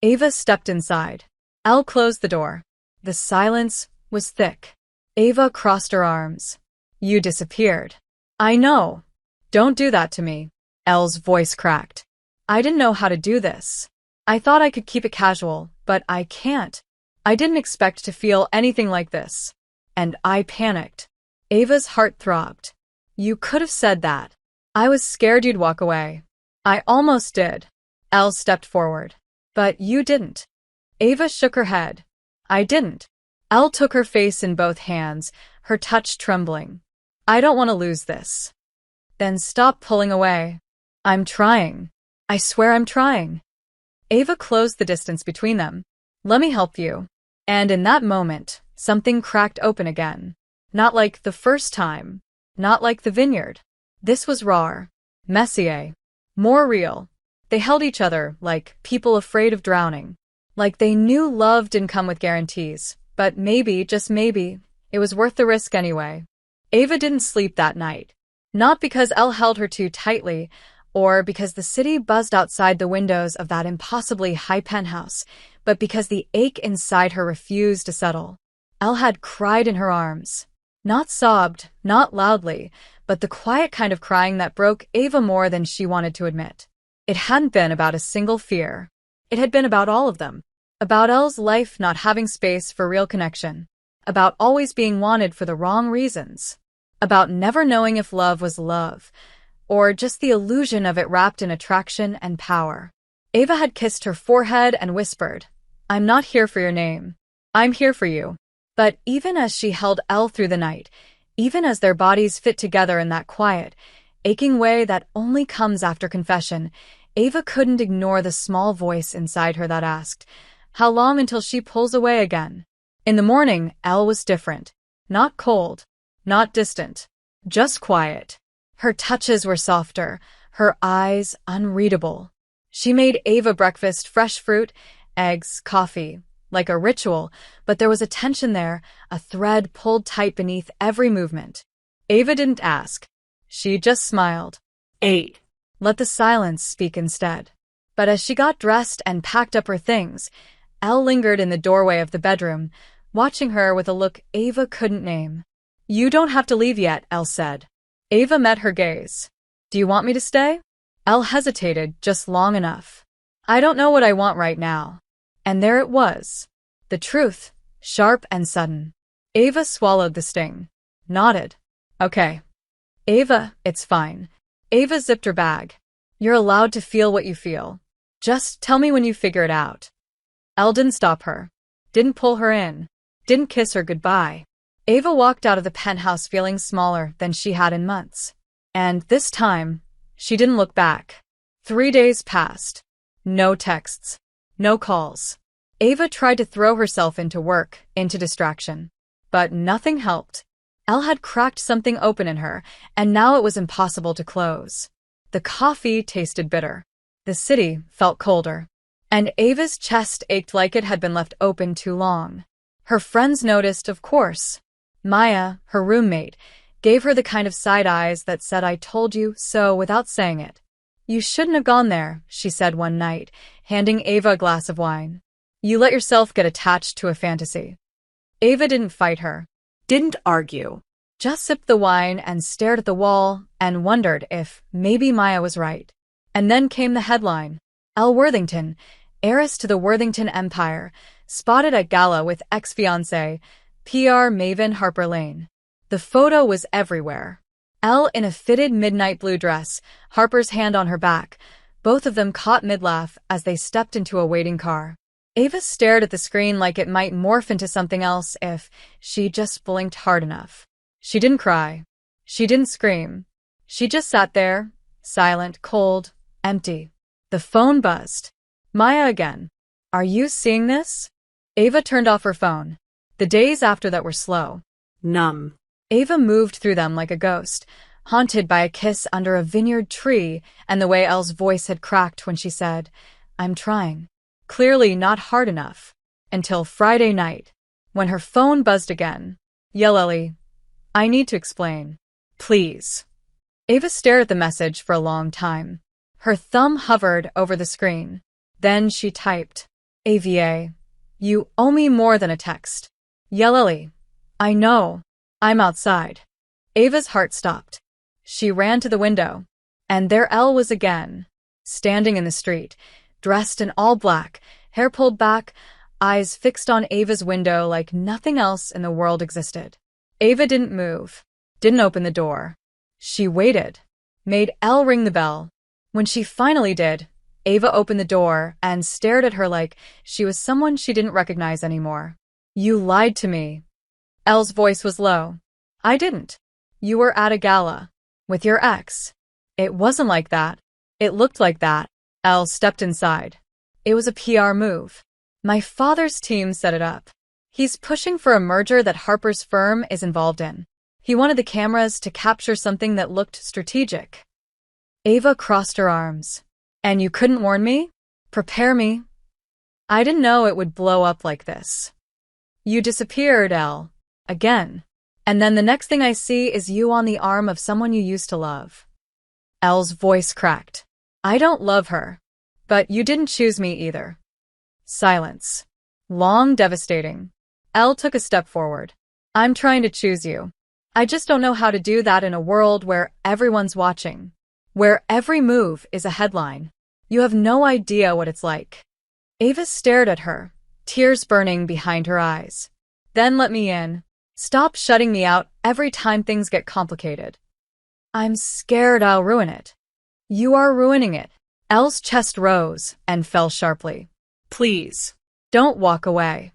Ava stepped inside. Elle closed the door. The silence was thick. Ava crossed her arms. "You disappeared." "I know. Don't do that to me." Elle's voice cracked. "I didn't know how to do this. I thought I could keep it casual, but I can't. I didn't expect to feel anything like this. And I panicked." Ava's heart throbbed. "You could have said that. I was scared you'd walk away." "I almost did." Elle stepped forward. "But you didn't." Ava shook her head. "I didn't." Elle took her face in both hands, her touch trembling. "I don't want to lose this." "Then stop pulling away." "I'm trying. I swear I'm trying." Ava closed the distance between them. "Let me help you." And in that moment, something cracked open again. Not like the first time. Not like the Vineyard. This was rawer. Messier. More real. They held each other like people afraid of drowning. Like they knew love didn't come with guarantees. But maybe, just maybe, it was worth the risk anyway. Ava didn't sleep that night. Not because Elle held her too tightly, or because the city buzzed outside the windows of that impossibly high penthouse, but because the ache inside her refused to settle. Elle had cried in her arms. Not sobbed, not loudly, but the quiet kind of crying that broke Ava more than she wanted to admit. It hadn't been about a single fear. It had been about all of them. About Elle's life not having space for real connection. About always being wanted for the wrong reasons. About never knowing if love was love, or just the illusion of it wrapped in attraction and power. Ava had kissed her forehead and whispered, "I'm not here for your name. I'm here for you." But even as she held Elle through the night, even as their bodies fit together in that quiet, aching way that only comes after confession, Ava couldn't ignore the small voice inside her that asked, "How long until she pulls away again?" In the morning, Elle was different. Not cold. Not distant. Just quiet. Her touches were softer, her eyes unreadable. She made Ava breakfast, fresh fruit, eggs, coffee. like a ritual, but there was a tension there, a thread pulled tight beneath every movement. Ava didn't ask. She just smiled. 8. Let the silence speak instead. But as she got dressed and packed up her things, Elle lingered in the doorway of the bedroom, watching her with a look Ava couldn't name. You don't have to leave yet, Elle said. Ava met her gaze. Do you want me to stay? Elle hesitated just long enough. I don't know what I want right now. And there it was. The truth, sharp and sudden. Ava swallowed the sting. Nodded. Okay. Ava, it's fine. Ava zipped her bag. You're allowed to feel what you feel. Just tell me when you figure it out. Elle didn't stop her. Didn't pull her in. Didn't kiss her goodbye. Ava walked out of the penthouse feeling smaller than she had in months. And this time, she didn't look back. 3 days passed. No texts. No calls. Ava tried to throw herself into work, into distraction. But nothing helped. Elle had cracked something open in her, and now it was impossible to close. The coffee tasted bitter. The city felt colder. And Ava's chest ached like it had been left open too long. Her friends noticed, of course. Maya, her roommate, gave her the kind of side eyes that said I told you so without saying it. You shouldn't have gone there, she said one night, handing Ava a glass of wine. You let yourself get attached to a fantasy. Ava didn't fight her. Didn't argue. Just sipped the wine and stared at the wall and wondered if maybe Maya was right. And then came the headline. Elle Worthington, heiress to the Worthington Empire, spotted at gala with ex-fiancé, PR maven Harper Lane. The photo was everywhere. Elle in a fitted midnight blue dress, Harper's hand on her back, both of them caught mid-laugh as they stepped into a waiting car. Ava stared at the screen like it might morph into something else if she just blinked hard enough. She didn't cry. She didn't scream. She just sat there, silent, cold, empty. The phone buzzed. Maya again. Are you seeing this? Ava turned off her phone. The days after that were slow. Numb. Ava moved through them like a ghost, haunted by a kiss under a vineyard tree and the way Elle's voice had cracked when she said, I'm trying. Clearly not hard enough. Until Friday night, when her phone buzzed again. Yell, Ellie. I need to explain. Please. Ava stared at the message for a long time. Her thumb hovered over the screen. Then she typed, AVA. You owe me more than a text. Yell, Ellie. I know. I'm outside. Ava's heart stopped. She ran to the window. And there Elle was again, standing in the street, dressed in all black, hair pulled back, eyes fixed on Ava's window like nothing else in the world existed. Ava didn't move, didn't open the door. She waited, made Elle ring the bell. When she finally did, Ava opened the door and stared at her like she was someone she didn't recognize anymore. You lied to me. Elle's voice was low. I didn't. You were at a gala. With your ex. It wasn't like that. It looked like that. Elle stepped inside. It was a PR move. My father's team set it up. He's pushing for a merger that Harper's firm is involved in. He wanted the cameras to capture something that looked strategic. Ava crossed her arms. And you couldn't warn me? Prepare me? I didn't know it would blow up like this. You disappeared, Elle. Again. And then the next thing I see is you on the arm of someone you used to love. Elle's voice cracked. I don't love her. But you didn't choose me either. Silence. Long, devastating. Elle took a step forward. I'm trying to choose you. I just don't know how to do that in a world where everyone's watching. Where every move is a headline. You have no idea what it's like. Ava stared at her, tears burning behind her eyes. Then let me in. Stop shutting me out every time things get complicated. I'm scared I'll ruin it. You are ruining it. Elle's chest rose and fell sharply. Please, don't walk away.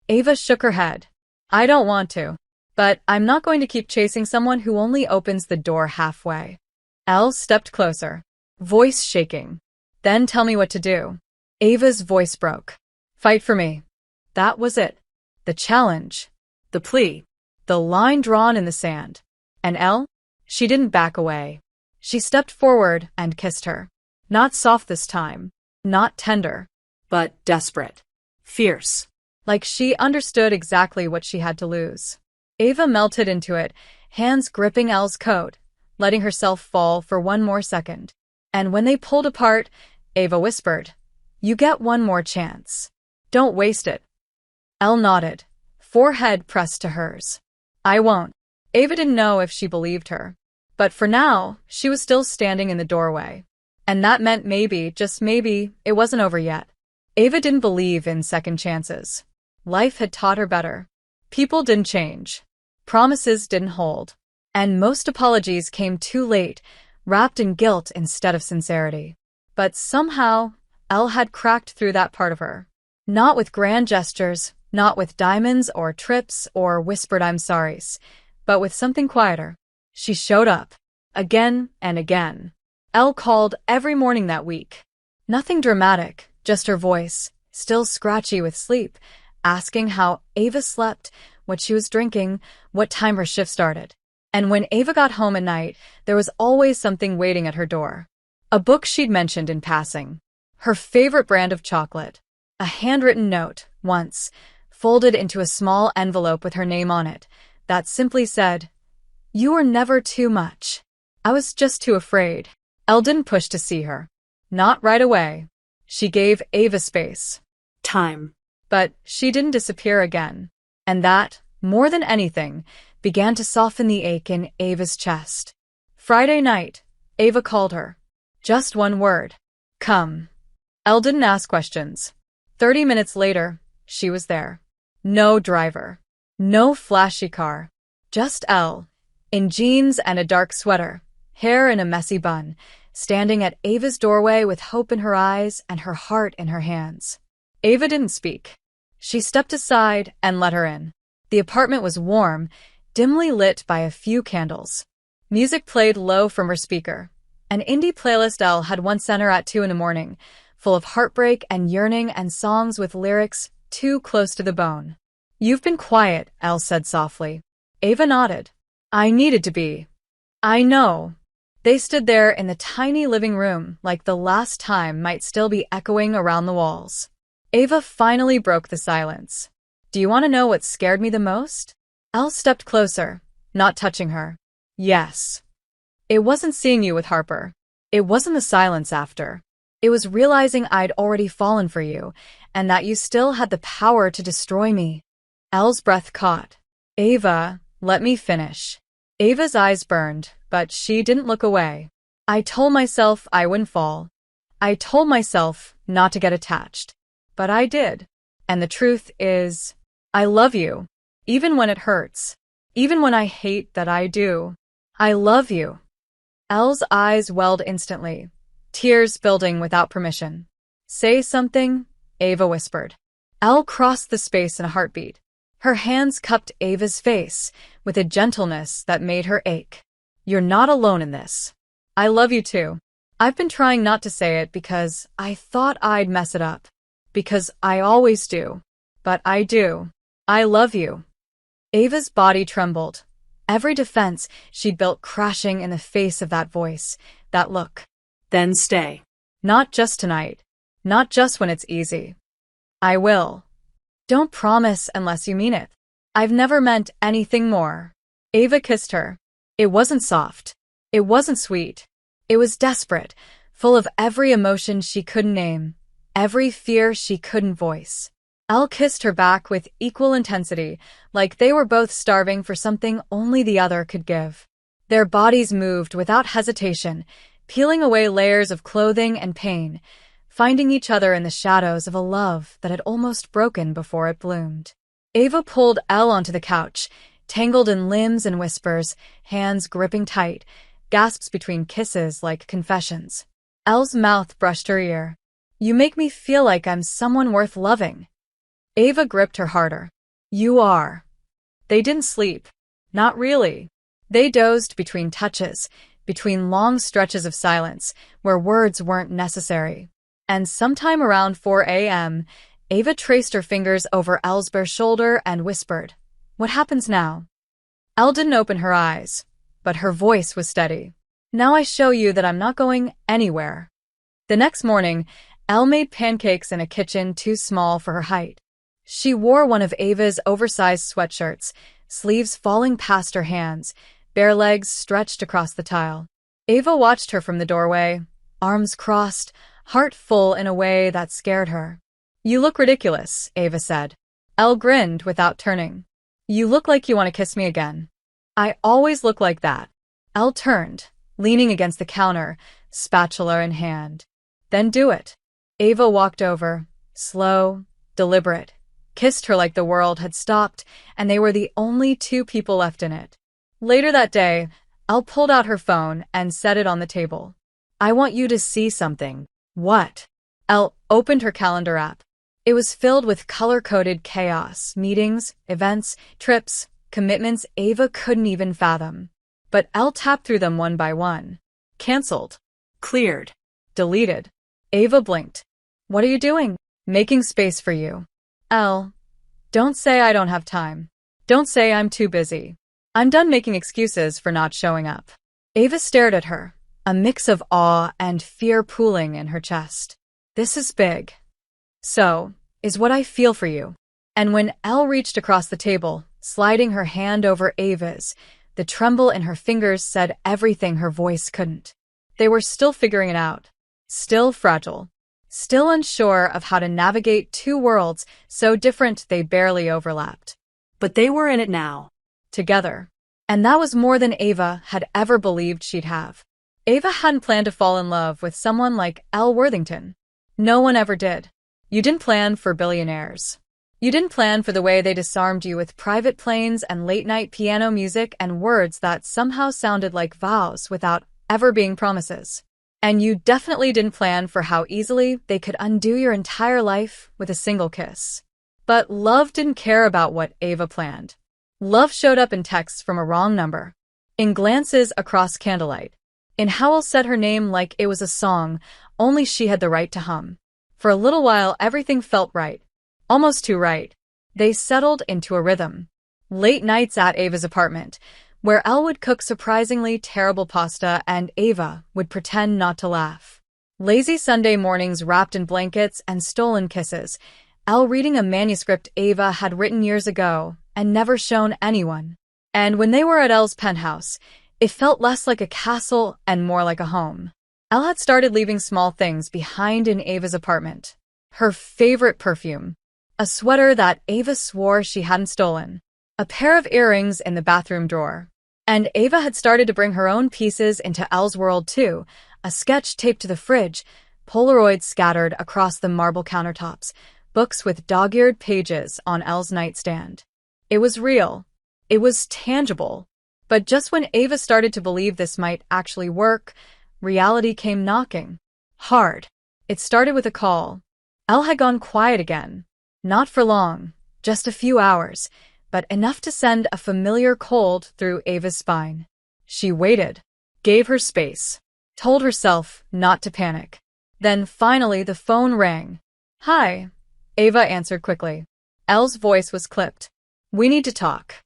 Ava shook her head. I don't want to. But I'm not going to keep chasing someone who only opens the door halfway. Elle stepped closer, voice shaking. Then tell me what to do. Ava's voice broke. Fight for me. That was it. The challenge. The plea. The line drawn in the sand. And Elle? She didn't back away. She stepped forward and kissed her. Not soft this time. Not tender. But desperate. Fierce. like she understood exactly what she had to lose. Ava melted into it, hands gripping Elle's coat, letting herself fall for one more second. And when they pulled apart, Ava whispered, "You get one more chance. Don't waste it." Elle nodded, forehead pressed to hers. "I won't." Ava didn't know if she believed her. But for now, she was still standing in the doorway. And that meant maybe, just maybe, it wasn't over yet. Ava didn't believe in second chances. Life had taught her better. People didn't change. Promises didn't hold. And most apologies came too late, wrapped in guilt instead of sincerity. But somehow, Elle had cracked through that part of her. Not with grand gestures, not with diamonds or trips or whispered I'm sorries, but with something quieter. She showed up. Again and again. Elle called every morning that week. Nothing dramatic, just her voice, still scratchy with sleep, asking how Ava slept, what she was drinking, what time her shift started. And when Ava got home at night, there was always something waiting at her door. A book she'd mentioned in passing. Her favorite brand of chocolate. A handwritten note, once, folded into a small envelope with her name on it, that simply said, "You were never too much. I was just too afraid." Elle didn't push to see her. Not right away. She gave Ava space. Time. But she didn't disappear again. And that, more than anything, began to soften the ache in Ava's chest. Friday night, Ava called her. Just one word. Come. Elle didn't ask questions. 30 minutes later, she was there. No driver. No flashy car. Just Elle, in jeans and a dark sweater, hair in a messy bun, standing at Ava's doorway with hope in her eyes and her heart in her hands. Ava didn't speak. She stepped aside and let her in. The apartment was warm, dimly lit by a few candles. Music played low from her speaker. An indie playlist Elle had once sent her at 2 in the morning, full of heartbreak and yearning and songs with lyrics too close to the bone. "You've been quiet," Elle said softly. Ava nodded. "I needed to be." "I know." They stood there in the tiny living room like the last time might still be echoing around the walls. Ava finally broke the silence. "Do you want to know what scared me the most?" Elle stepped closer, not touching her. "Yes." "It wasn't seeing you with Harper. It wasn't the silence after. It was realizing I'd already fallen for you, and that you still had the power to destroy me." Elle's breath caught. "Ava, let me finish." Ava's eyes burned, but she didn't look away. "I told myself I wouldn't fall. I told myself not to get attached. But I did. And the truth is, I love you. Even when it hurts. Even when I hate that I do. I love you." Elle's eyes welled instantly, tears building without permission. "Say something," Ava whispered. Elle crossed the space in a heartbeat. Her hands cupped Ava's face with a gentleness that made her ache. "You're not alone in this. I love you too. I've been trying not to say it because I thought I'd mess it up. Because I always do. But I do. I love you." Ava's body trembled. Every defense she'd built crashing in the face of that voice, that look. Then stay. "Not just tonight. Not just when it's easy." "I will." "Don't promise unless you mean it." "I've never meant anything more." Ava kissed her. It wasn't soft. It wasn't sweet. It was desperate, full of every emotion she couldn't name, every fear she couldn't voice. Elle kissed her back with equal intensity, like they were both starving for something only the other could give. Their bodies moved without hesitation, peeling away layers of clothing and pain, finding each other in the shadows of a love that had almost broken before it bloomed. Ava pulled Elle onto the couch, tangled in limbs and whispers, hands gripping tight, gasps between kisses like confessions. Elle's mouth brushed her ear. "You make me feel like I'm someone worth loving." Ava gripped her harder. "You are." They didn't sleep. Not really. They dozed between touches, between long stretches of silence, where words weren't necessary. And sometime around 4 a.m., Ava traced her fingers over Elle's bare shoulder and whispered, "What happens now?" Elle didn't open her eyes, but her voice was steady. "Now I show you that I'm not going anywhere." The next morning, Elle made pancakes in a kitchen too small for her height. She wore one of Ava's oversized sweatshirts, sleeves falling past her hands, bare legs stretched across the tile. Ava watched her from the doorway, arms crossed, heart full in a way that scared her. "You look ridiculous," Ava said. Elle grinned without turning. "You look like you want to kiss me again." "I always look like that." Elle turned, leaning against the counter, spatula in hand. "Then do it." Ava walked over, slow, deliberate, kissed her like the world had stopped, and they were the only two people left in it. Later that day, Elle pulled out her phone and set it on the table. "I want you to see something." "What?" Elle opened her calendar app. It was filled with color-coded chaos, meetings, events, trips, commitments Ava couldn't even fathom. But Elle tapped through them one by one. Cancelled. Cleared. Deleted. Ava blinked. "What are you doing?" "Making space for you." "Elle, don't say I don't have time. Don't say I'm too busy. I'm done making excuses for not showing up." Ava stared at her, a mix of awe and fear pooling in her chest. "This is big. So, is what I feel for you." And when Elle reached across the table, sliding her hand over Ava's, the tremble in her fingers said everything her voice couldn't. They were still figuring it out. Still fragile. Still unsure of how to navigate two worlds so different they barely overlapped. But they were in it now. Together. And that was more than Ava had ever believed she'd have. Ava hadn't planned to fall in love with someone like Elle Worthington. No one ever did. You didn't plan for billionaires. You didn't plan for the way they disarmed you with private planes and late-night piano music and words that somehow sounded like vows without ever being promises. And you definitely didn't plan for how easily they could undo your entire life with a single kiss. But love didn't care about what Ava planned. Love showed up in texts from a wrong number, in glances across candlelight, in how Elle said her name like it was a song only she had the right to hum. For a little while, everything felt right. Almost too right. They settled into a rhythm. Late nights at Ava's apartment, where Elle would cook surprisingly terrible pasta and Ava would pretend not to laugh. Lazy Sunday mornings wrapped in blankets and stolen kisses, Elle reading a manuscript Ava had written years ago and never shown anyone. And when they were at Elle's penthouse, it felt less like a castle and more like a home. Elle had started leaving small things behind in Ava's apartment. Her favorite perfume. A sweater that Ava swore she hadn't stolen. A pair of earrings in the bathroom drawer. And Ava had started to bring her own pieces into Elle's world too. A sketch taped to the fridge, Polaroids scattered across the marble countertops, books with dog-eared pages on Elle's nightstand. It was real. It was tangible. But just when Ava started to believe this might actually work, reality came knocking. Hard. It started with a call. Elle had gone quiet again. Not for long, just a few hours, but enough to send a familiar cold through Ava's spine. She waited, gave her space, told herself not to panic. Then finally the phone rang. "Hi," Ava answered quickly. Elle's voice was clipped. "We need to talk."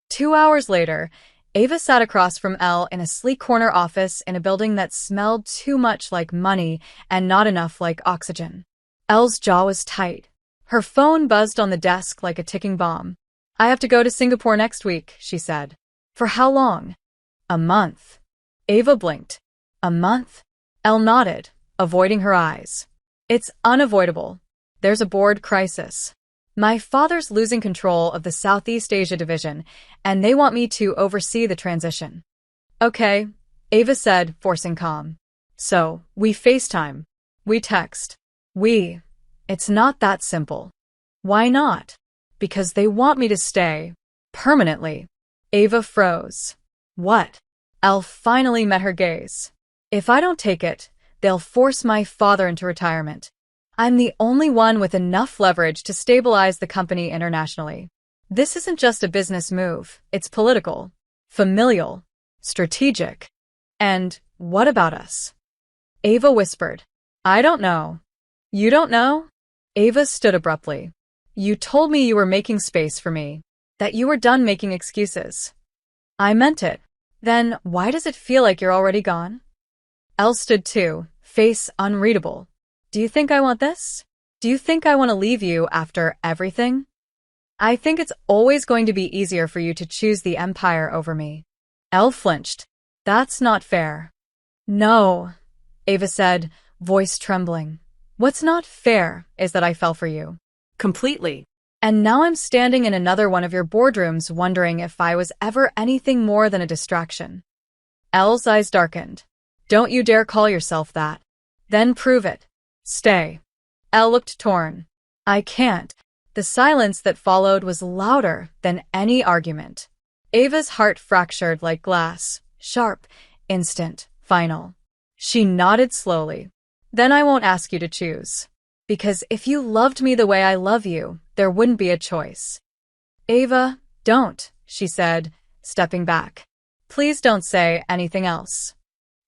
2 hours later, Ava sat across from Elle in a sleek corner office in a building that smelled too much like money and not enough like oxygen. Elle's jaw was tight. Her phone buzzed on the desk like a ticking bomb. "I have to go to Singapore next week," she said. "For how long?" "A month." Ava blinked. "A month?" Elle nodded, avoiding her eyes. "It's unavoidable. There's a board crisis. My father's losing control of the Southeast Asia division, and they want me to oversee the transition." "Okay," Ava said, forcing calm. "So, we FaceTime. We text. It's not that simple." "Why not?" "Because they want me to stay. Permanently." Ava froze. "What?" Elle finally met her gaze. "If I don't take it, they'll force my father into retirement. I'm the only one with enough leverage to stabilize the company internationally. This isn't just a business move, it's political, familial, strategic. And what about us?" Ava whispered. "I don't know." "You don't know?" Ava stood abruptly. "You told me you were making space for me, that you were done making excuses." "I meant it. Then why does it feel like you're already gone?" Elle stood too, face unreadable. "Do you think I want this?" Do you think I want to leave you after everything? I think it's always going to be easier for you to choose the Empire over me. Elle flinched. That's not fair. No, Ava said, voice trembling. What's not fair is that I fell for you. Completely. And now I'm standing in another one of your boardrooms wondering if I was ever anything more than a distraction. Elle's eyes darkened. Don't you dare call yourself that. Then prove it. Stay. Elle looked torn. I can't. The silence that followed was louder than any argument. Ava's heart fractured like glass. Sharp, instant, final. She nodded slowly. Then I won't ask you to choose. Because if you loved me the way I love you, there wouldn't be a choice. Ava, don't, she said, stepping back. Please don't say anything else.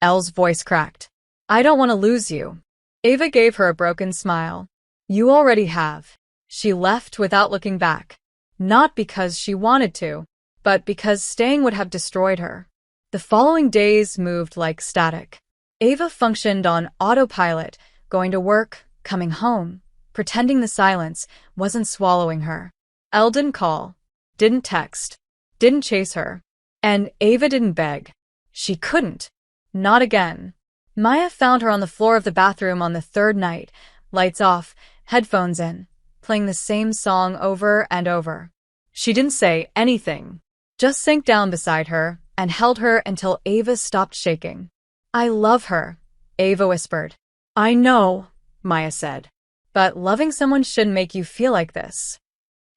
Elle's voice cracked. I don't want to lose you. Ava gave her a broken smile. You already have. She left without looking back. Not because she wanted to, but because staying would have destroyed her. The following days moved like static. Ava functioned on autopilot, going to work, coming home, pretending the silence wasn't swallowing her. Elle didn't call, didn't text, didn't chase her. And Ava didn't beg. She couldn't. Not again. Maya found her on the floor of the bathroom on the third night, lights off, headphones in, playing the same song over and over. She didn't say anything, just sank down beside her and held her until Ava stopped shaking. I love her, Ava whispered. I know, Maya said. But loving someone shouldn't make you feel like this.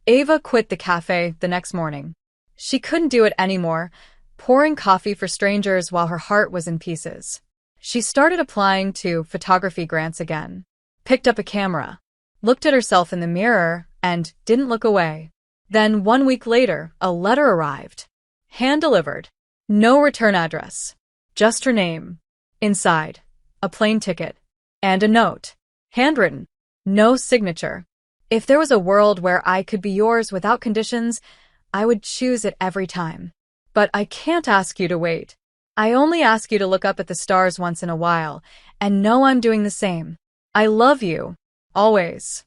Ava quit the cafe the next morning. She couldn't do it anymore, pouring coffee for strangers while her heart was in pieces. She started applying to photography grants again, picked up a camera, looked at herself in the mirror, and didn't look away. Then 1 week later, a letter arrived. Hand-delivered. No return address. Just her name. Inside, a plane ticket. And a note. Handwritten. No signature. If there was a world where I could be yours without conditions, I would choose it every time. But I can't ask you to wait. I only ask you to look up at the stars once in a while, and know I'm doing the same. I love you. Always.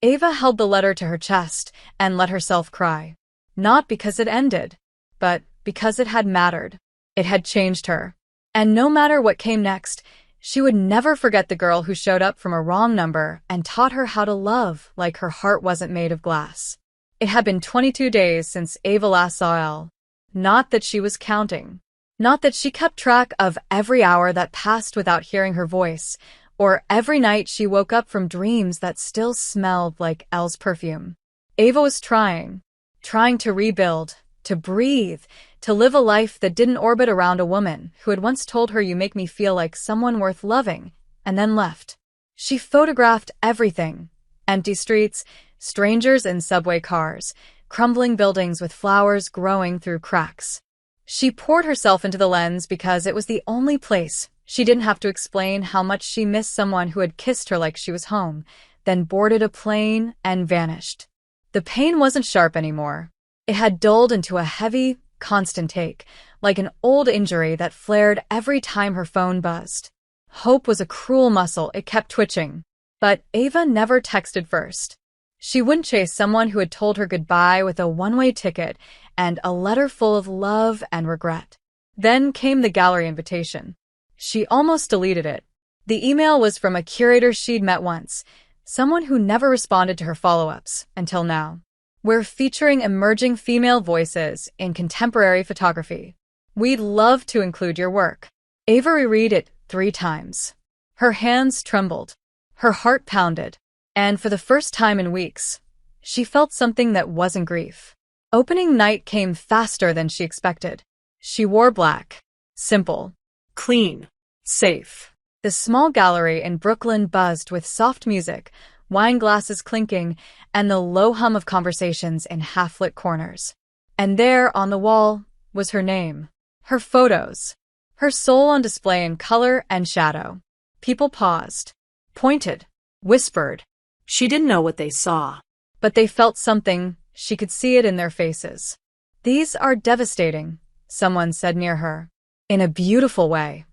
Ava held the letter to her chest and let herself cry. Not because it ended, but because it had mattered. It had changed her. And no matter what came next, she would never forget the girl who showed up from a wrong number and taught her how to love like her heart wasn't made of glass. It had been 22 days since Ava last saw Elle. Not that she was counting. Not that she kept track of every hour that passed without hearing her voice, or every night she woke up from dreams that still smelled like Elle's perfume. Ava was trying to rebuild, to breathe, to live a life that didn't orbit around a woman who had once told her you make me feel like someone worth loving, and then left. She photographed everything. Empty streets, strangers in subway cars, crumbling buildings with flowers growing through cracks. She poured herself into the lens because it was the only place she didn't have to explain how much she missed someone who had kissed her like she was home, then boarded a plane and vanished. The pain wasn't sharp anymore. It had dulled into a heavy, constant ache, like an old injury that flared every time her phone buzzed. Hope was a cruel muscle, it kept twitching. But Ava never texted first. She wouldn't chase someone who had told her goodbye with a one-way ticket and a letter full of love and regret. Then came the gallery invitation. She almost deleted it. The email was from a curator she'd met once, someone who never responded to her follow-ups until now. We're featuring emerging female voices in contemporary photography. We'd love to include your work. Ava reread it 3 times. Her hands trembled. Her heart pounded. And for the first time in weeks, she felt something that wasn't grief. Opening night came faster than she expected. She wore black. Simple. Clean. Safe. The small gallery in Brooklyn buzzed with soft music, wine glasses clinking, and the low hum of conversations in half-lit corners. And there, on the wall, was her name. Her photos. Her soul on display in color and shadow. People paused. Pointed. Whispered. She didn't know what they saw. But they felt something. She could see it in their faces. These are devastating, someone said near her. In a beautiful way.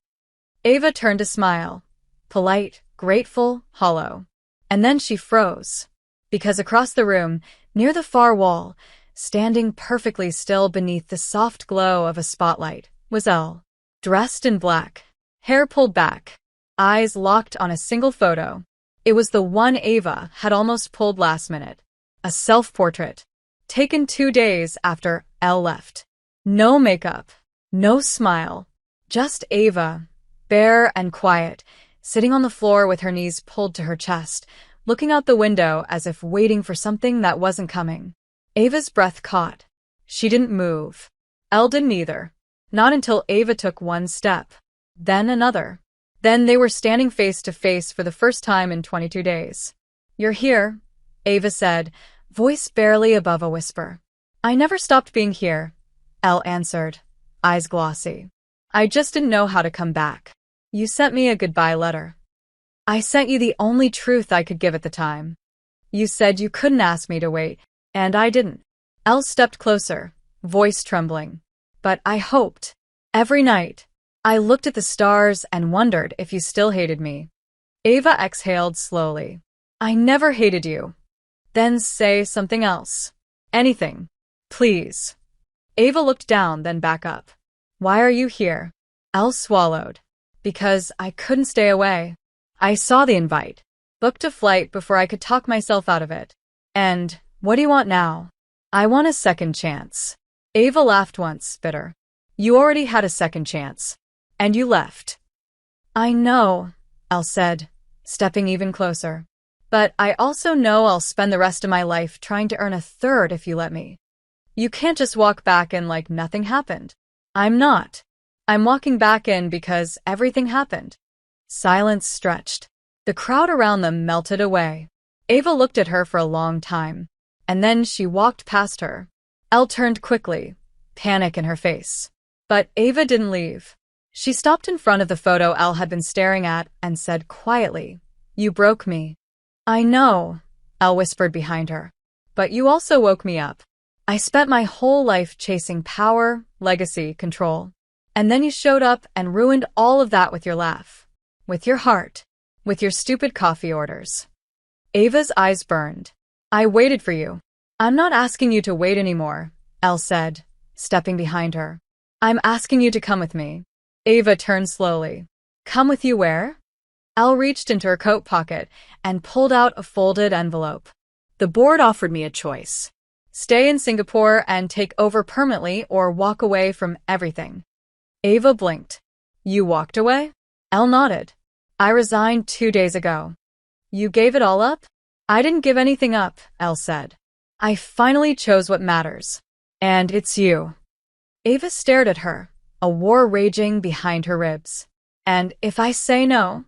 Ava turned to smile. Polite, grateful, hollow. And then she froze. Because across the room, near the far wall, standing perfectly still beneath the soft glow of a spotlight, was Elle. Dressed in black, hair pulled back, eyes locked on a single photo. It was the one Ava had almost pulled last minute. A self-portrait, taken 2 days after Elle left. No makeup, no smile, just Ava, bare and quiet, sitting on the floor with her knees pulled to her chest, looking out the window as if waiting for something that wasn't coming. Ava's breath caught. She didn't move. Elle didn't either. Not until Ava took one step. Then another. Then they were standing face to face for the first time in 22 days. "You're here," Ava said, voice barely above a whisper. "I never stopped being here," Elle answered, eyes glossy. "I just didn't know how to come back. You sent me a goodbye letter. I sent you the only truth I could give at the time. You said you couldn't ask me to wait, and I didn't." Elle stepped closer, voice trembling. "But I hoped. Every night. I looked at the stars and wondered if you still hated me." Ava exhaled slowly. "I never hated you." "Then say something else. Anything. Please." Ava looked down, then back up. "Why are you here?" Elle swallowed. "Because I couldn't stay away. I saw the invite. Booked a flight before I could talk myself out of it. And what do you want now?" "I want a second chance." Ava laughed once, bitter. "You already had a second chance. And you left." "I know," Elle said, stepping even closer. "But I also know I'll spend the rest of my life trying to earn a third if you let me. You can't just walk back in like nothing happened." "I'm not. I'm walking back in because everything happened." Silence stretched. The crowd around them melted away. Ava looked at her for a long time, and then she walked past her. Elle turned quickly, panic in her face. But Ava didn't leave. She stopped in front of the photo Elle had been staring at and said quietly, "You broke me." "I know," Elle whispered behind her. "But you also woke me up. I spent my whole life chasing power, legacy, control. And then you showed up and ruined all of that with your laugh. With your heart. With your stupid coffee orders." Ava's eyes burned. "I waited for you." "I'm not asking you to wait anymore," Elle said, stepping behind her. "I'm asking you to come with me." Ava turned slowly. "Come with you where?" Elle reached into her coat pocket and pulled out a folded envelope. The board offered me a choice. "Stay in Singapore and take over permanently or walk away from everything." Ava blinked. "You walked away?" Elle nodded. "I resigned 2 days ago." "You gave it all up?" "I didn't give anything up," Elle said. "I finally chose what matters. And it's you." Ava stared at her, a war raging behind her ribs. "And if I say no?"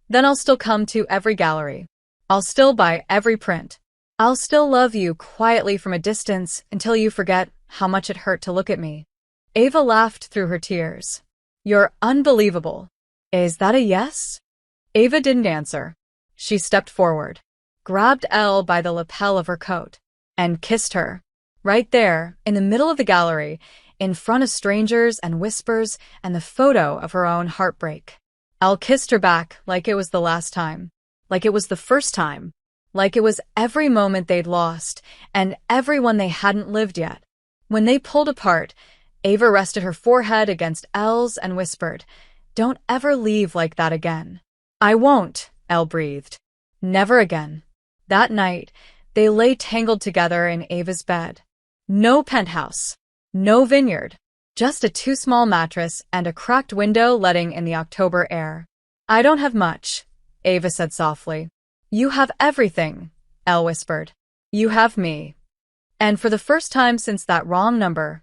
"Then I'll still come to every gallery. I'll still buy every print. I'll still love you quietly from a distance until you forget how much it hurt to look at me." Ava laughed through her tears. "You're unbelievable. Is that a yes?" Ava didn't answer. She stepped forward, grabbed Elle by the lapel of her coat, and kissed her. Right there, in the middle of the gallery, in front of strangers and whispers and the photo of her own heartbreak. Elle kissed her back like it was the last time. Like it was the first time. Like it was every moment they'd lost and everyone they hadn't lived yet. When they pulled apart, Ava rested her forehead against Elle's and whispered, "Don't ever leave like that again." "I won't," Elle breathed. "Never again." That night, they lay tangled together in Ava's bed. No penthouse. No vineyard. Just a too small mattress and a cracked window letting in the October air. "I don't have much," Ava said softly. "You have everything," Elle whispered. "You have me." And for the first time since that wrong number,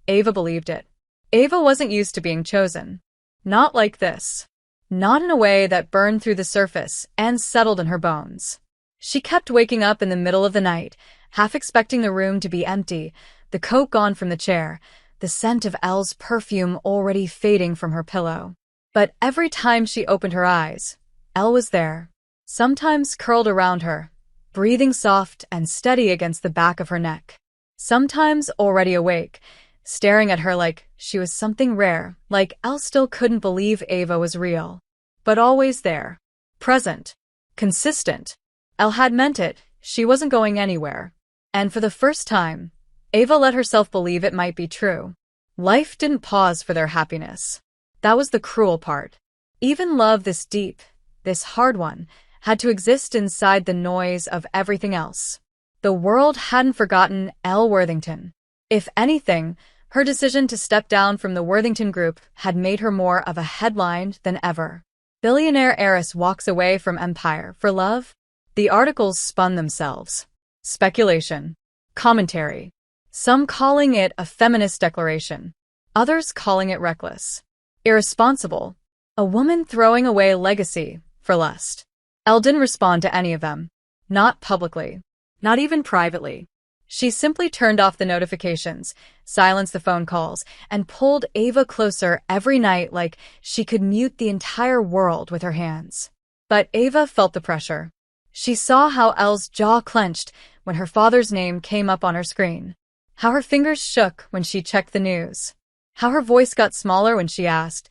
Ava believed it. Ava wasn't used to being chosen. Not like this. Not in a way that burned through the surface and settled in her bones. She kept waking up in the middle of the night, half expecting the room to be empty, the coat gone from the chair, the scent of Elle's perfume already fading from her pillow. But every time she opened her eyes, Elle was there, sometimes curled around her, breathing soft and steady against the back of her neck. Sometimes already awake, staring at her like she was something rare, like Elle still couldn't believe Ava was real. But always there. Present. Consistent. Elle had meant it. She wasn't going anywhere. And for the first time, Ava let herself believe it might be true. Life didn't pause for their happiness. That was the cruel part. Even love this deep, this hard one, had to exist inside the noise of everything else. The world hadn't forgotten Elle Worthington. If anything, her decision to step down from the Worthington Group had made her more of a headline than ever. Billionaire heiress walks away from empire for love? The articles spun themselves. Speculation. Commentary. Some calling it a feminist declaration. Others calling it reckless. Irresponsible. A woman throwing away a legacy for lust. Elle didn't respond to any of them. Not publicly. Not even privately. She simply turned off the notifications, silenced the phone calls, and pulled Ava closer every night like she could mute the entire world with her hands. But Ava felt the pressure. She saw how Elle's jaw clenched when her father's name came up on her screen. How her fingers shook when she checked the news. How her voice got smaller when she asked,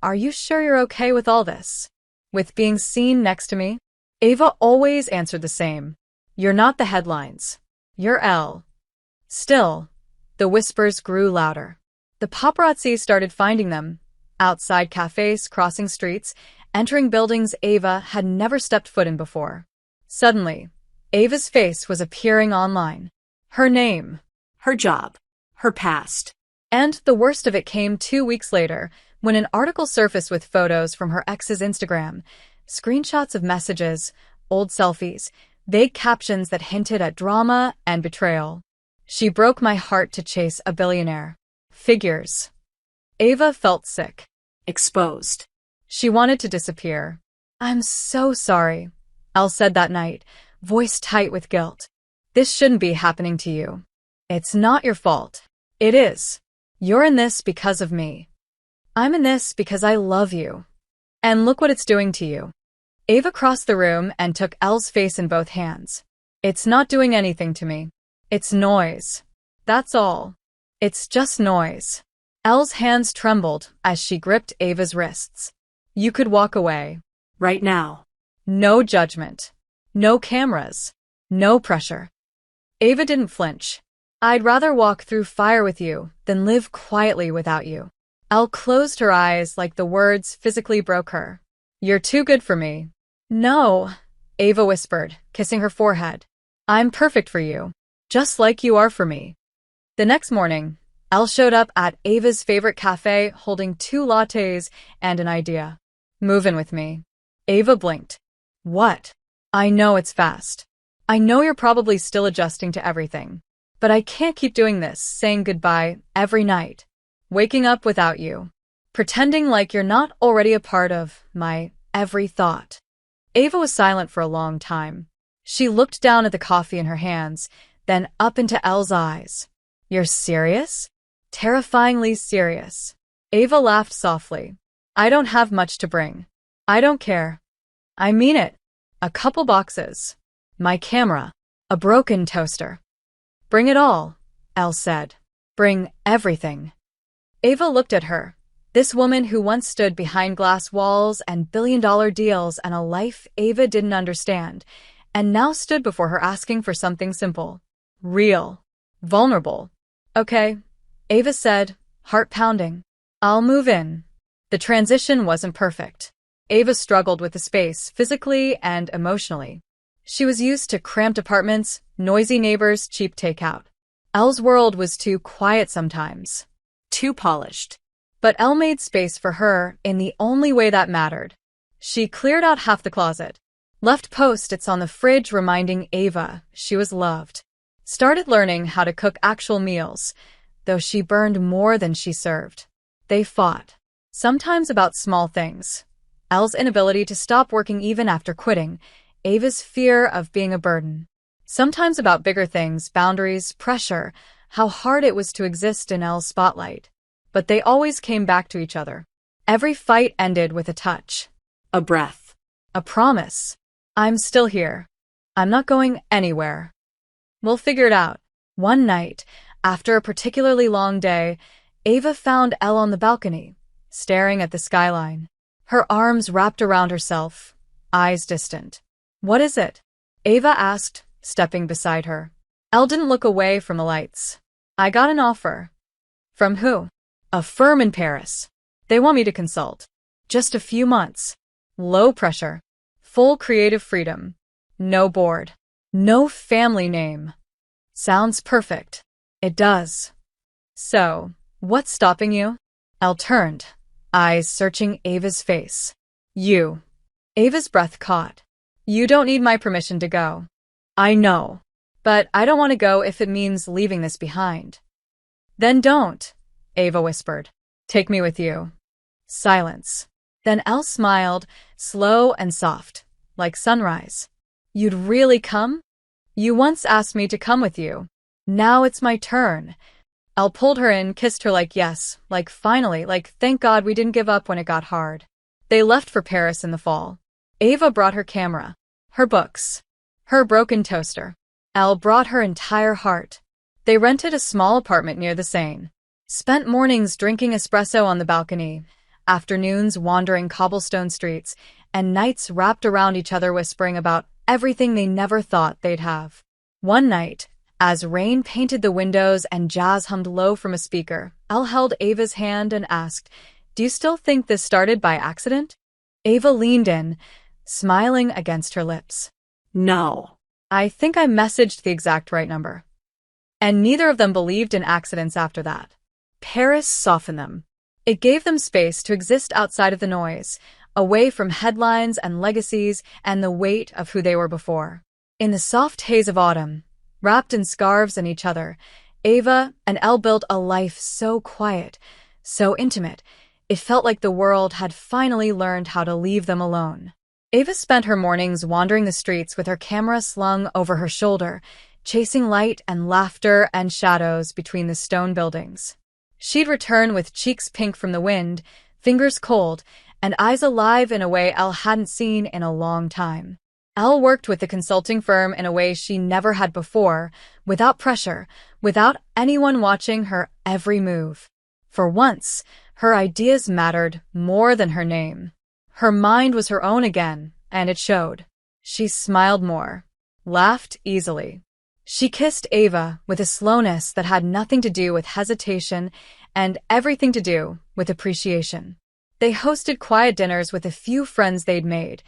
"Are you sure you're okay with all this? With being seen next to me?" Ava always answered the same. "You're not the headlines. You're Elle." Still, the whispers grew louder. The paparazzi started finding them, outside cafes, crossing streets, entering buildings Ava had never stepped foot in before. Suddenly, Ava's face was appearing online. Her name. Her job. Her past. And the worst of it came 2 weeks later, when an article surfaced with photos from her ex's Instagram, screenshots of messages, old selfies, vague captions that hinted at drama and betrayal. "She broke my heart to chase a billionaire." Figures. Ava felt sick. Exposed. She wanted to disappear. "I'm so sorry," Elle said that night, voice tight with guilt. "This shouldn't be happening to you. It's not your fault. It is. You're in this because of me. I'm in this because I love you. And look what it's doing to you." Ava crossed the room and took Elle's face in both hands. "It's not doing anything to me. It's noise. That's all. It's just noise." Elle's hands trembled as she gripped Ava's wrists. "You could walk away. Right now." No judgment. No cameras. No pressure." Ava didn't flinch. "I'd rather walk through fire with you than live quietly without you." Elle closed her eyes like the words physically broke her. "You're too good for me." "No," Ava whispered, kissing her forehead. "I'm perfect for you, just like you are for me." The next morning, Elle showed up at Ava's favorite cafe holding 2 lattes and an idea. "Move in with me." Ava blinked. "What?" "I know it's fast. I know you're probably still adjusting to everything. But I can't keep doing this, saying goodbye every night. Waking up without you. Pretending like you're not already a part of my every thought." Ava was silent for a long time. She looked down at the coffee in her hands, then up into Elle's eyes. "You're serious?" "Terrifyingly serious." Ava laughed softly. "I don't have much to bring. I don't care. I mean it. A couple boxes. My camera. A broken toaster." "Bring it all," Elle said. "Bring everything." Ava looked at her. This woman who once stood behind glass walls and billion-dollar deals and a life Ava didn't understand, and now stood before her asking for something simple. Real. Vulnerable. "Okay," Ava said, heart pounding. "I'll move in." The transition wasn't perfect. Ava struggled with the space, physically and emotionally. She was used to cramped apartments, noisy neighbors, cheap takeout. Elle's world was too quiet sometimes. Too polished. But Elle made space for her in the only way that mattered. She cleared out half the closet, left post-its on the fridge reminding Ava she was loved, started learning how to cook actual meals, though she burned more than she served. They fought, sometimes about small things. Elle's inability to stop working even after quitting, Ava's fear of being a burden. Sometimes about bigger things, boundaries, pressure, how hard it was to exist in Elle's spotlight. But they always came back to each other. Every fight ended with a touch. A breath. A promise. "I'm still here. I'm not going anywhere. We'll figure it out." One night, after a particularly long day, Ava found Elle on the balcony, staring at the skyline. Her arms wrapped around herself, eyes distant. "What is it?" Ava asked, stepping beside her. Elle didn't look away from the lights. I got an offer. From who? A firm in Paris. They want me to consult. Just a few months. Low pressure. Full creative freedom. No board. No family name. Sounds perfect. It does. So, what's stopping you? Elle turned, eyes searching Ava's face. You. Ava's breath caught. You don't need my permission to go. I know. But I don't want to go if it means leaving this behind. Then don't, Ava whispered. Take me with you. Silence. Then Elle smiled, slow and soft, like sunrise. You'd really come? You once asked me to come with you. Now it's my turn. Elle pulled her in, kissed her like yes, like finally, like thank God we didn't give up when it got hard. They left for Paris in the fall. Ava brought her camera, her books, her broken toaster. Elle brought her entire heart. They rented a small apartment near the Seine. Spent mornings drinking espresso on the balcony, afternoons wandering cobblestone streets, and nights wrapped around each other whispering about everything they never thought they'd have. One night, as rain painted the windows and jazz hummed low from a speaker, Elle held Ava's hand and asked, Do you still think this started by accident? Ava leaned in, smiling against her lips. No. I think I messaged the exact right number. And neither of them believed in accidents after that. Paris softened them. It gave them space to exist outside of the noise, away from headlines and legacies and the weight of who they were before. In the soft haze of autumn, wrapped in scarves and each other, Ava and Elle built a life so quiet, so intimate, it felt like the world had finally learned how to leave them alone. Ava spent her mornings wandering the streets with her camera slung over her shoulder, chasing light and laughter and shadows between the stone buildings. She'd return with cheeks pink from the wind, fingers cold, and eyes alive in a way Elle hadn't seen in a long time. Elle worked with the consulting firm in a way she never had before, without pressure, without anyone watching her every move. For once, her ideas mattered more than her name. Her mind was her own again, and it showed. She smiled more, laughed easily. She kissed Ava with a slowness that had nothing to do with hesitation and everything to do with appreciation. They hosted quiet dinners with a few friends they'd made,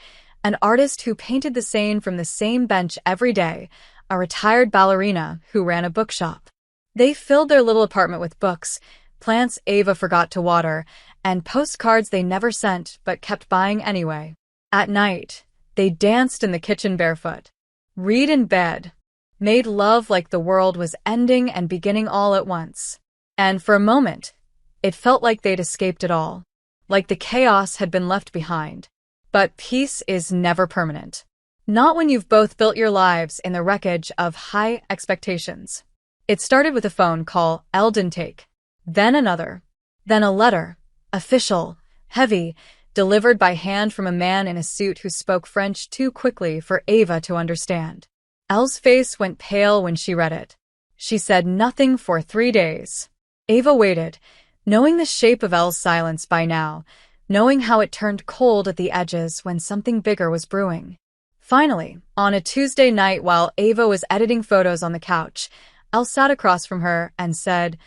an artist who painted the Seine from the same bench every day, a retired ballerina who ran a bookshop. They filled their little apartment with books, plants Ava forgot to water, and postcards they never sent but kept buying anyway. At night, they danced in the kitchen barefoot, read in bed, made love like the world was ending and beginning all at once. And for a moment, it felt like they'd escaped it all, like the chaos had been left behind. But peace is never permanent. Not when you've both built your lives in the wreckage of high expectations. It started with a phone call Elle didn't take, then another, then a letter, official, heavy, delivered by hand from a man in a suit who spoke French too quickly for Ava to understand. Elle's face went pale when she read it. She said nothing for 3 days. Ava waited, knowing the shape of Elle's silence by now, knowing how it turned cold at the edges when something bigger was brewing. Finally, on a Tuesday night while Ava was editing photos on the couch, Elle sat across from her and said,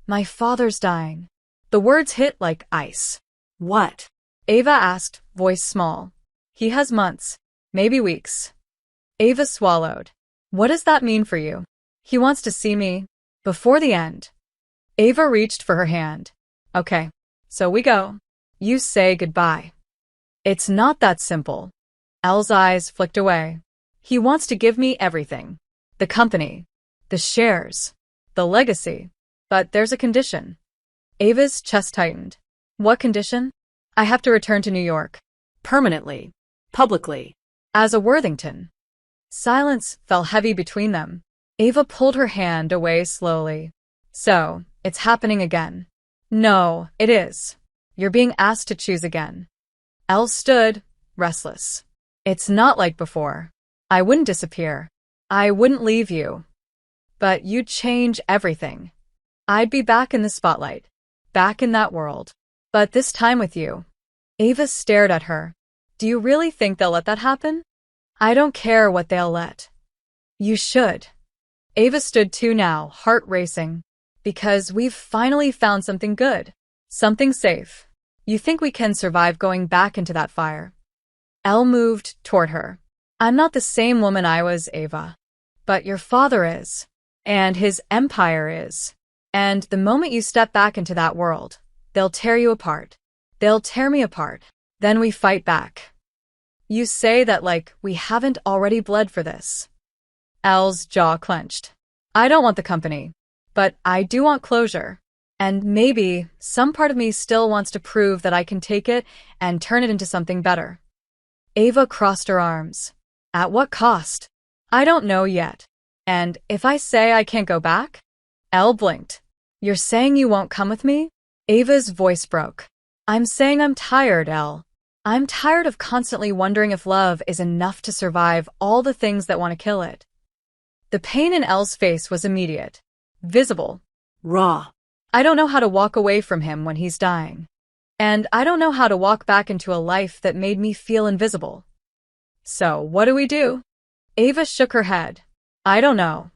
My father's dying. The words hit like ice. What? Ava asked, voice small. He has months, maybe weeks. Ava swallowed. What does that mean for you? He wants to see me before the end. Ava reached for her hand. Okay, so we go. You say goodbye. It's not that simple. Elle's eyes flicked away. He wants to give me everything. The company, the shares, the legacy. But there's a condition. Ava's chest tightened. What condition? I have to return to New York. Permanently. Publicly. As a Worthington. Silence fell heavy between them. Ava pulled her hand away slowly. So, it's happening again. No, it is. You're being asked to choose again. Elle stood, restless. It's not like before. I wouldn't disappear. I wouldn't leave you. But you'd change everything. I'd be back in the spotlight. Back in that world. But this time with you. Ava stared at her. Do you really think they'll let that happen? I don't care what they'll let. You should. Ava stood too now, heart racing. Because we've finally found something good. Something safe. You think we can survive going back into that fire? Elle moved toward her. I'm not the same woman I was, Ava. But your father is. And his empire is. And the moment you step back into that world, they'll tear you apart. They'll tear me apart. Then we fight back. You say that like we haven't already bled for this. Elle's jaw clenched. I don't want the company. But I do want closure. And maybe some part of me still wants to prove that I can take it and turn it into something better. Ava crossed her arms. At what cost? I don't know yet. And if I say I can't go back? Elle blinked. You're saying you won't come with me? Ava's voice broke. I'm saying I'm tired, Elle. I'm tired of constantly wondering if love is enough to survive all the things that want to kill it. The pain in Elle's face was immediate. Visible. Raw. I don't know how to walk away from him when he's dying. And I don't know how to walk back into a life that made me feel invisible. So, what do we do? Ava shook her head. I don't know.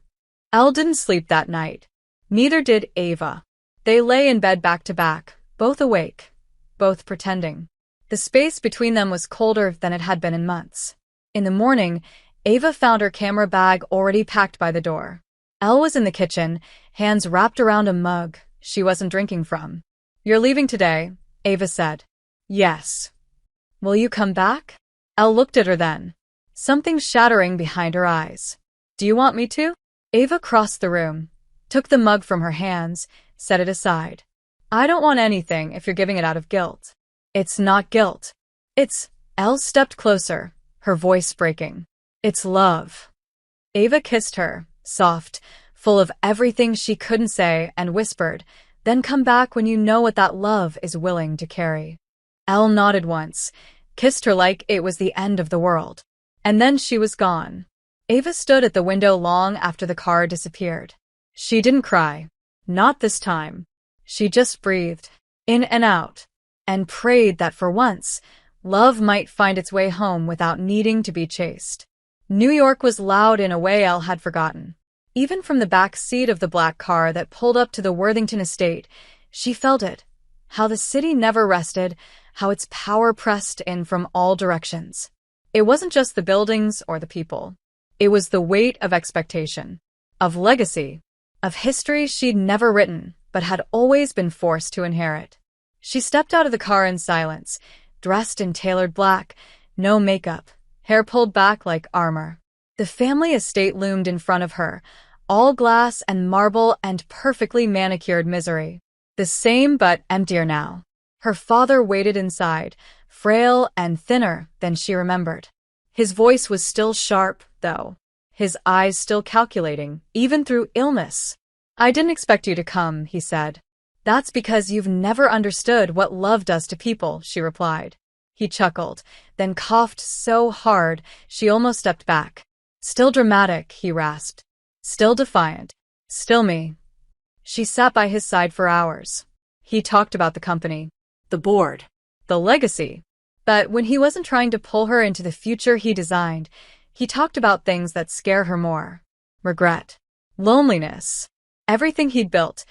Elle didn't sleep that night. Neither did Ava. They lay in bed back to back, both awake, both pretending. The space between them was colder than it had been in months. In the morning, Ava found her camera bag already packed by the door. Elle was in the kitchen, hands wrapped around a mug she wasn't drinking from. You're leaving today, Ava said. Yes. Will you come back? Elle looked at her then. Something shattering behind her eyes. Do you want me to? Ava crossed the room, took the mug from her hands, set it aside. I don't want anything if you're giving it out of guilt. It's not guilt. It's... Elle stepped closer, her voice breaking. It's love. Ava kissed her, soft, full of everything she couldn't say, and whispered, then come back when you know what that love is willing to carry. Elle nodded once, kissed her like it was the end of the world. And then she was gone. Ava stood at the window long after the car disappeared. She didn't cry. Not this time. She just breathed, in and out, and prayed that for once, love might find its way home without needing to be chased. New York was loud in a way Elle had forgotten. Even from the back seat of the black car that pulled up to the Worthington estate, she felt it. How the city never rested, how its power pressed in from all directions. It wasn't just the buildings or the people. It was the weight of expectation, of legacy, of history she'd never written, but had always been forced to inherit. She stepped out of the car in silence, dressed in tailored black, no makeup, hair pulled back like armor. The family estate loomed in front of her, all glass and marble and perfectly manicured misery. The same but emptier now. Her father waited inside, frail and thinner than she remembered. His voice was still sharp, though. His eyes still calculating, even through illness. I didn't expect you to come, he said. That's because you've never understood what love does to people, she replied. He chuckled, then coughed so hard she almost stepped back. Still dramatic, he rasped. Still defiant. Still me. She sat by his side for hours. He talked about the company, The board. the legacy. But when he wasn't trying to pull her into the future he designed, he talked about things that scare her more. Regret. Loneliness. Everything he'd built,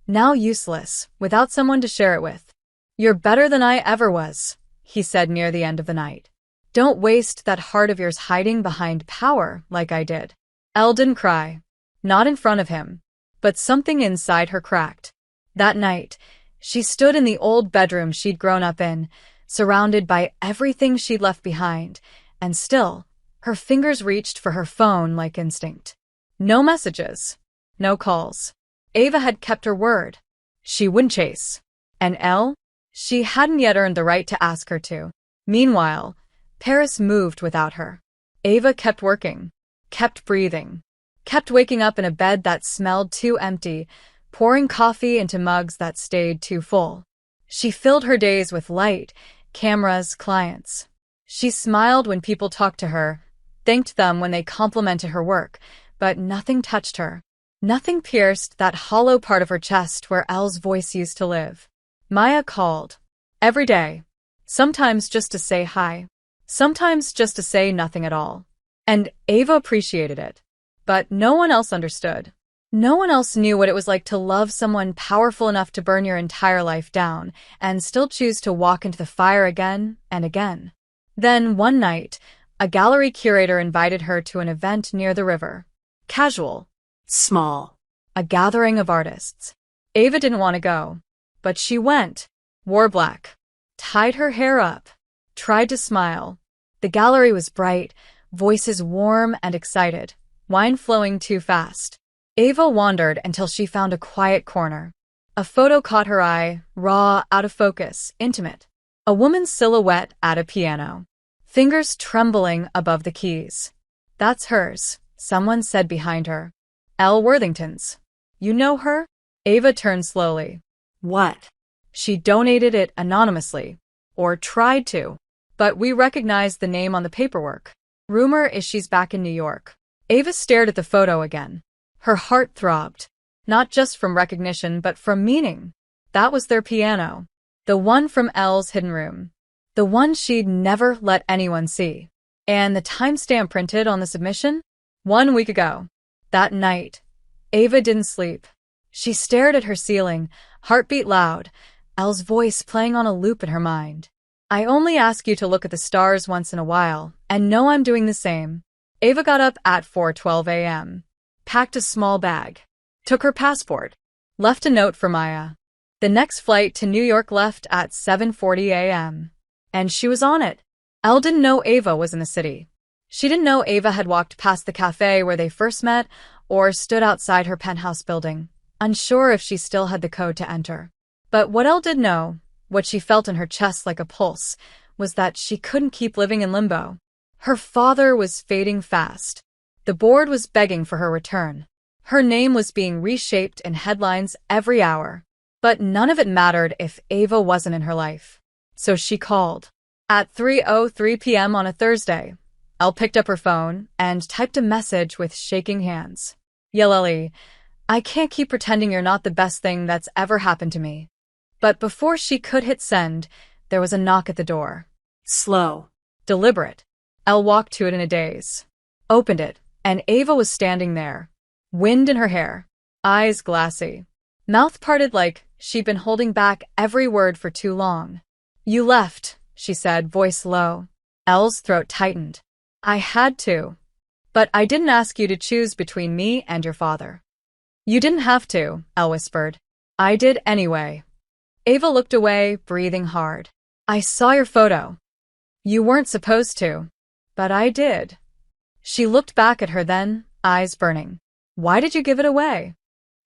now useless, without someone to share it with. You're better than I ever was, he said near the end of the night. Don't waste that heart of yours hiding behind power like I did. Elle didn't cry. Not in front of him. But something inside her cracked. That night, she stood in the old bedroom she'd grown up in, surrounded by everything she'd left behind, and still, her fingers reached for her phone like instinct. No messages. No calls. Ava had kept her word. She wouldn't chase. And Elle? She hadn't yet earned the right to ask her to. Meanwhile, Paris moved without her. Ava kept working, kept breathing, kept waking up in a bed that smelled too empty, pouring coffee into mugs that stayed too full. She filled her days with light, cameras, clients. She smiled when people talked to her, thanked them when they complimented her work, but nothing touched her. Nothing pierced that hollow part of her chest where Elle's voice used to live. Maya called. Every day. Sometimes just to say hi. Sometimes just to say nothing at all. And Ava appreciated it. But no one else understood. No one else knew what it was like to love someone powerful enough to burn your entire life down and still choose to walk into the fire again and again. Then, one night, a gallery curator invited her to an event near the river. Casual. Small. A gathering of artists. Ava didn't want to go, but she went, wore black, tied her hair up, tried to smile. The gallery was bright, voices warm and excited, wine flowing too fast. Ava wandered until she found a quiet corner. A photo caught her eye, raw, out of focus, intimate. A woman's silhouette at a piano, fingers trembling above the keys. That's hers, someone said behind her. Elle Worthington's. You know her? Ava turned slowly. What? She donated it anonymously. Or tried to. But we recognized the name on the paperwork. Rumor is she's back in New York. Ava stared at the photo again. Her heart throbbed. Not just from recognition, but from meaning. That was their piano. The one from Elle's hidden room. The one she'd never let anyone see. And the timestamp printed on the submission? 1 week ago. That night, Ava didn't sleep. She stared at her ceiling, heartbeat loud, Elle's voice playing on a loop in her mind. I only ask you to look at the stars once in a while, and know I'm doing the same. Ava got up at 4:12 a.m., packed a small bag, took her passport, left a note for Maya. The next flight to New York left at 7:40 a.m., and she was on it. Elle didn't know Ava was in the city. She didn't know Ava had walked past the cafe where they first met or stood outside her penthouse building, unsure if she still had the code to enter. But what Elle did know, what she felt in her chest like a pulse, was that she couldn't keep living in limbo. Her father was fading fast. The board was begging for her return. Her name was being reshaped in headlines every hour. But none of it mattered if Ava wasn't in her life. So she called. At 3:03 p.m. on a Thursday, Elle picked up her phone and typed a message with shaking hands. Yeleli, I can't keep pretending you're not the best thing that's ever happened to me. But before she could hit send, there was a knock at the door. Slow. Deliberate. Elle walked to it in a daze. Opened it, and Ava was standing there. Wind in her hair. Eyes glassy. Mouth parted like she'd been holding back every word for too long. You left, she said, voice low. Elle's throat tightened. I had to. But I didn't ask you to choose between me and your father. You didn't have to, Elle whispered. I did anyway. Ava looked away, breathing hard. I saw your photo. You weren't supposed to. But I did. She looked back at her then, eyes burning. Why did you give it away?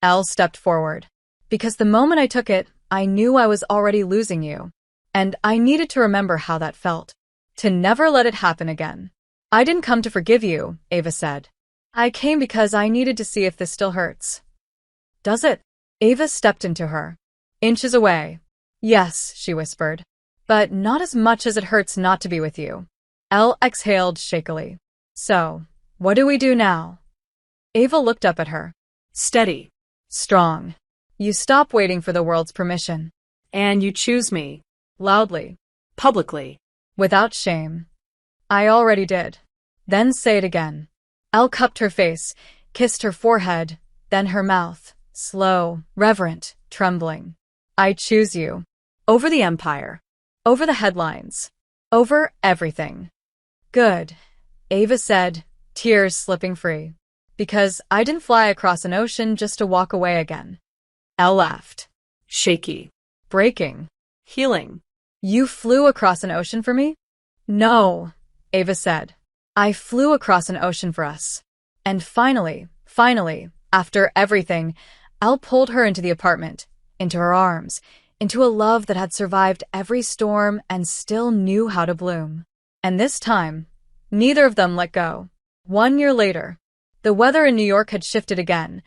Elle stepped forward. Because the moment I took it, I knew I was already losing you. And I needed to remember how that felt. To never let it happen again. I didn't come to forgive you, Ava said. I came because I needed to see if this still hurts. Does it? Ava stepped into her. Inches away. Yes, she whispered. But not as much as it hurts not to be with you. Elle exhaled shakily. So, what do we do now? Ava looked up at her. Steady. Strong. You stop waiting for the world's permission. And you choose me. Loudly. Publicly. Without shame. I already did. Then say it again. Elle cupped her face, kissed her forehead, then her mouth, slow, reverent, trembling. I choose you. Over the empire. Over the headlines. Over everything. Good, Ava said, tears slipping free. Because I didn't fly across an ocean just to walk away again. Elle laughed. Shaky. Breaking. Healing. You flew across an ocean for me? No, Ava said. I flew across an ocean for us. And finally, after everything, Elle pulled her into the apartment, into her arms, into a love that had survived every storm and still knew how to bloom. And this time, neither of them let go. 1 year later, the weather in New York had shifted again.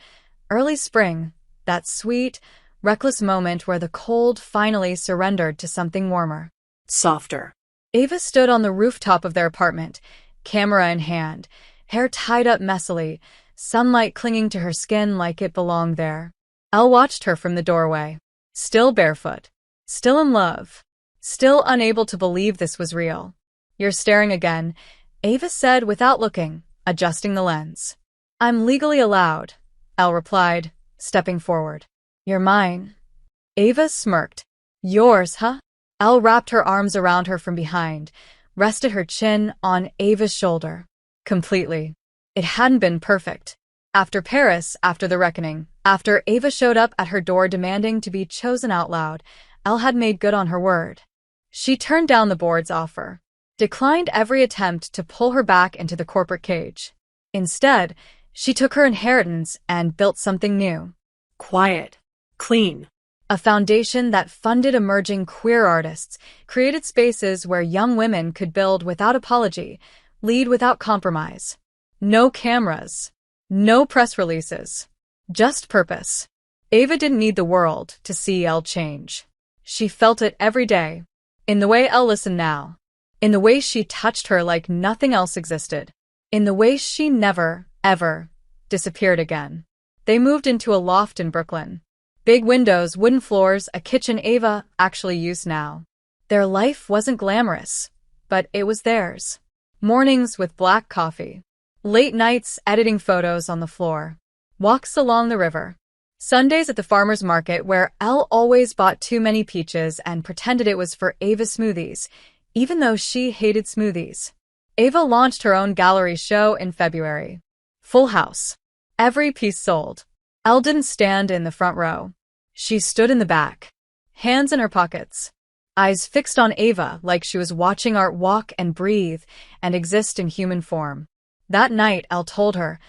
Early spring, that sweet, reckless moment where the cold finally surrendered to something warmer. Softer. Ava stood on the rooftop of their apartment, camera in hand, hair tied up messily, sunlight clinging to her skin like it belonged there. Elle watched her from the doorway. Still barefoot. Still in love. Still unable to believe this was real. You're staring again, Ava said without looking, adjusting the lens. I'm legally allowed, Elle replied, stepping forward. You're mine. Ava smirked. Yours, huh? Elle wrapped her arms around her from behind, rested her chin on Ava's shoulder. Completely. It hadn't been perfect. After Paris, after the reckoning, after Ava showed up at her door demanding to be chosen out loud, Elle had made good on her word. She turned down the board's offer, declined every attempt to pull her back into the corporate cage. Instead, she took her inheritance and built something new. Quiet. Clean. A foundation that funded emerging queer artists, created spaces where young women could build without apology, lead without compromise. No cameras. No press releases. Just purpose. Ava didn't need the world to see Elle change. She felt it every day. In the way Elle listened now. In the way she touched her like nothing else existed. In the way she never, ever, disappeared again. They moved into a loft in Brooklyn. Big windows, wooden floors, a kitchen Ava actually used now. Their life wasn't glamorous, but it was theirs. Mornings with black coffee. Late nights editing photos on the floor. Walks along the river. Sundays at the farmer's market where Elle always bought too many peaches and pretended it was for Ava's smoothies, even though she hated smoothies. Ava launched her own gallery show in February. Full house. Every piece sold. Elle didn't stand in the front row. She stood in the back. Hands in her pockets. Eyes fixed on Ava like she was watching art walk and breathe and exist in human form. That night, Elle told her,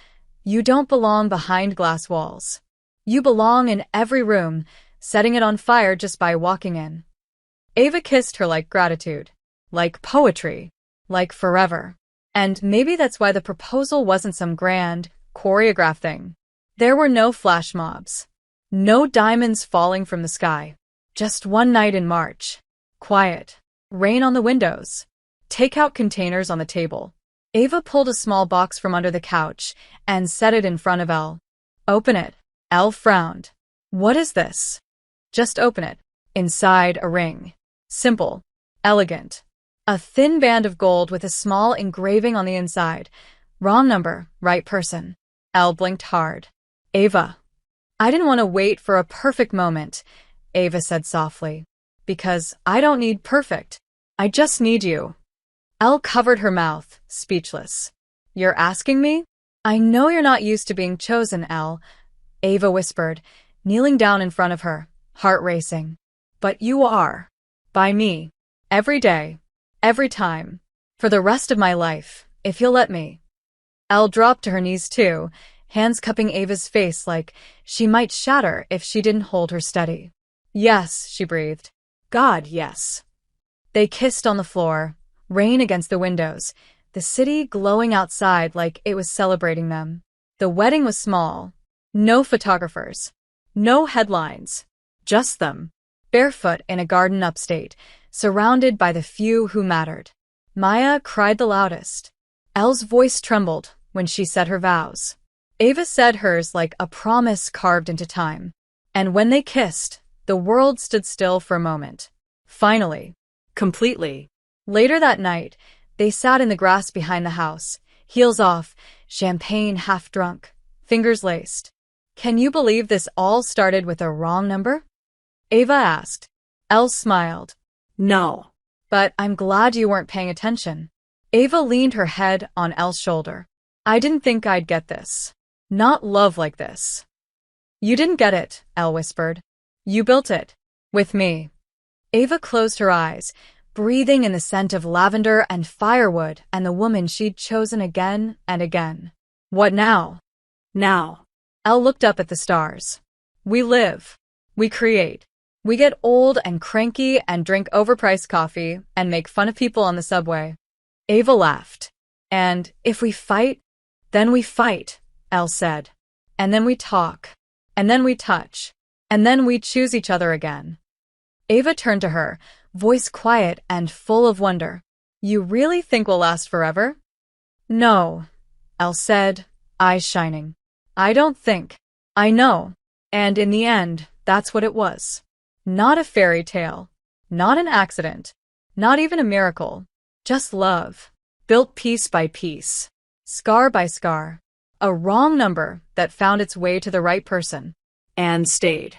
you don't belong behind glass walls. You belong in every room, setting it on fire just by walking in. Ava kissed her like gratitude, like poetry, like forever. And maybe that's why the proposal wasn't some grand, choreographed thing. There were no flash mobs. No diamonds falling from the sky. Just one night in March. Quiet. Rain on the windows. Takeout containers on the table. Ava pulled a small box from under the couch and set it in front of Elle. Open it. Elle frowned. What is this? Just open it. Inside, a ring. Simple. Elegant. A thin band of gold with a small engraving on the inside. Wrong number, right person. Elle blinked hard. Ava. I didn't want to wait for a perfect moment, Ava said softly. Because I don't need perfect. I just need you. Elle covered her mouth, speechless. You're asking me? I know you're not used to being chosen, Elle, Ava whispered, kneeling down in front of her, heart racing. But you are. By me. Every day. Every time. For the rest of my life, if you'll let me. Elle dropped to her knees too, hands cupping Ava's face like she might shatter if she didn't hold her steady. Yes, she breathed. God, yes. They kissed on the floor, rain against the windows, the city glowing outside like it was celebrating them. The wedding was small. No photographers. No headlines. Just them. Barefoot in a garden upstate, surrounded by the few who mattered. Maya cried the loudest. Elle's voice trembled when she said her vows. Ava said hers like a promise carved into time. And when they kissed, the world stood still for a moment. Finally. Completely. Later that night, they sat in the grass behind the house, heels off, champagne half drunk, fingers laced. Can you believe this all started with a wrong number? Ava asked. Elle smiled. No. But I'm glad you weren't paying attention. Ava leaned her head on Elle's shoulder. I didn't think I'd get this. Not love like this. You didn't get it, Elle whispered. You built it. With me. Ava closed her eyes, breathing in the scent of lavender and firewood and the woman she'd chosen again and again. What now? Now. Elle looked up at the stars. We live. We create. We get old and cranky and drink overpriced coffee and make fun of people on the subway. Ava laughed. And if we fight, then we fight, Elle said. And then we talk. And then we touch. And then we choose each other again. Ava turned to her, voice quiet and full of wonder. You really think we'll last forever? No, Elle said, eyes shining. I don't think. I know. And in the end, that's what it was. Not a fairy tale. Not an accident. Not even a miracle. Just love. built piece by piece, scar by scar. A wrong number that found its way to the right person. And stayed.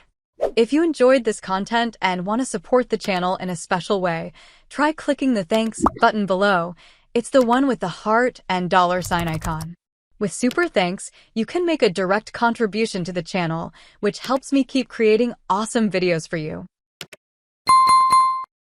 If you enjoyed this content and want to support the channel in a special way, try clicking the thanks button below. It's the one with the heart and $ icon. With super thanks, you can make a direct contribution to the channel, which helps me keep creating awesome videos for you.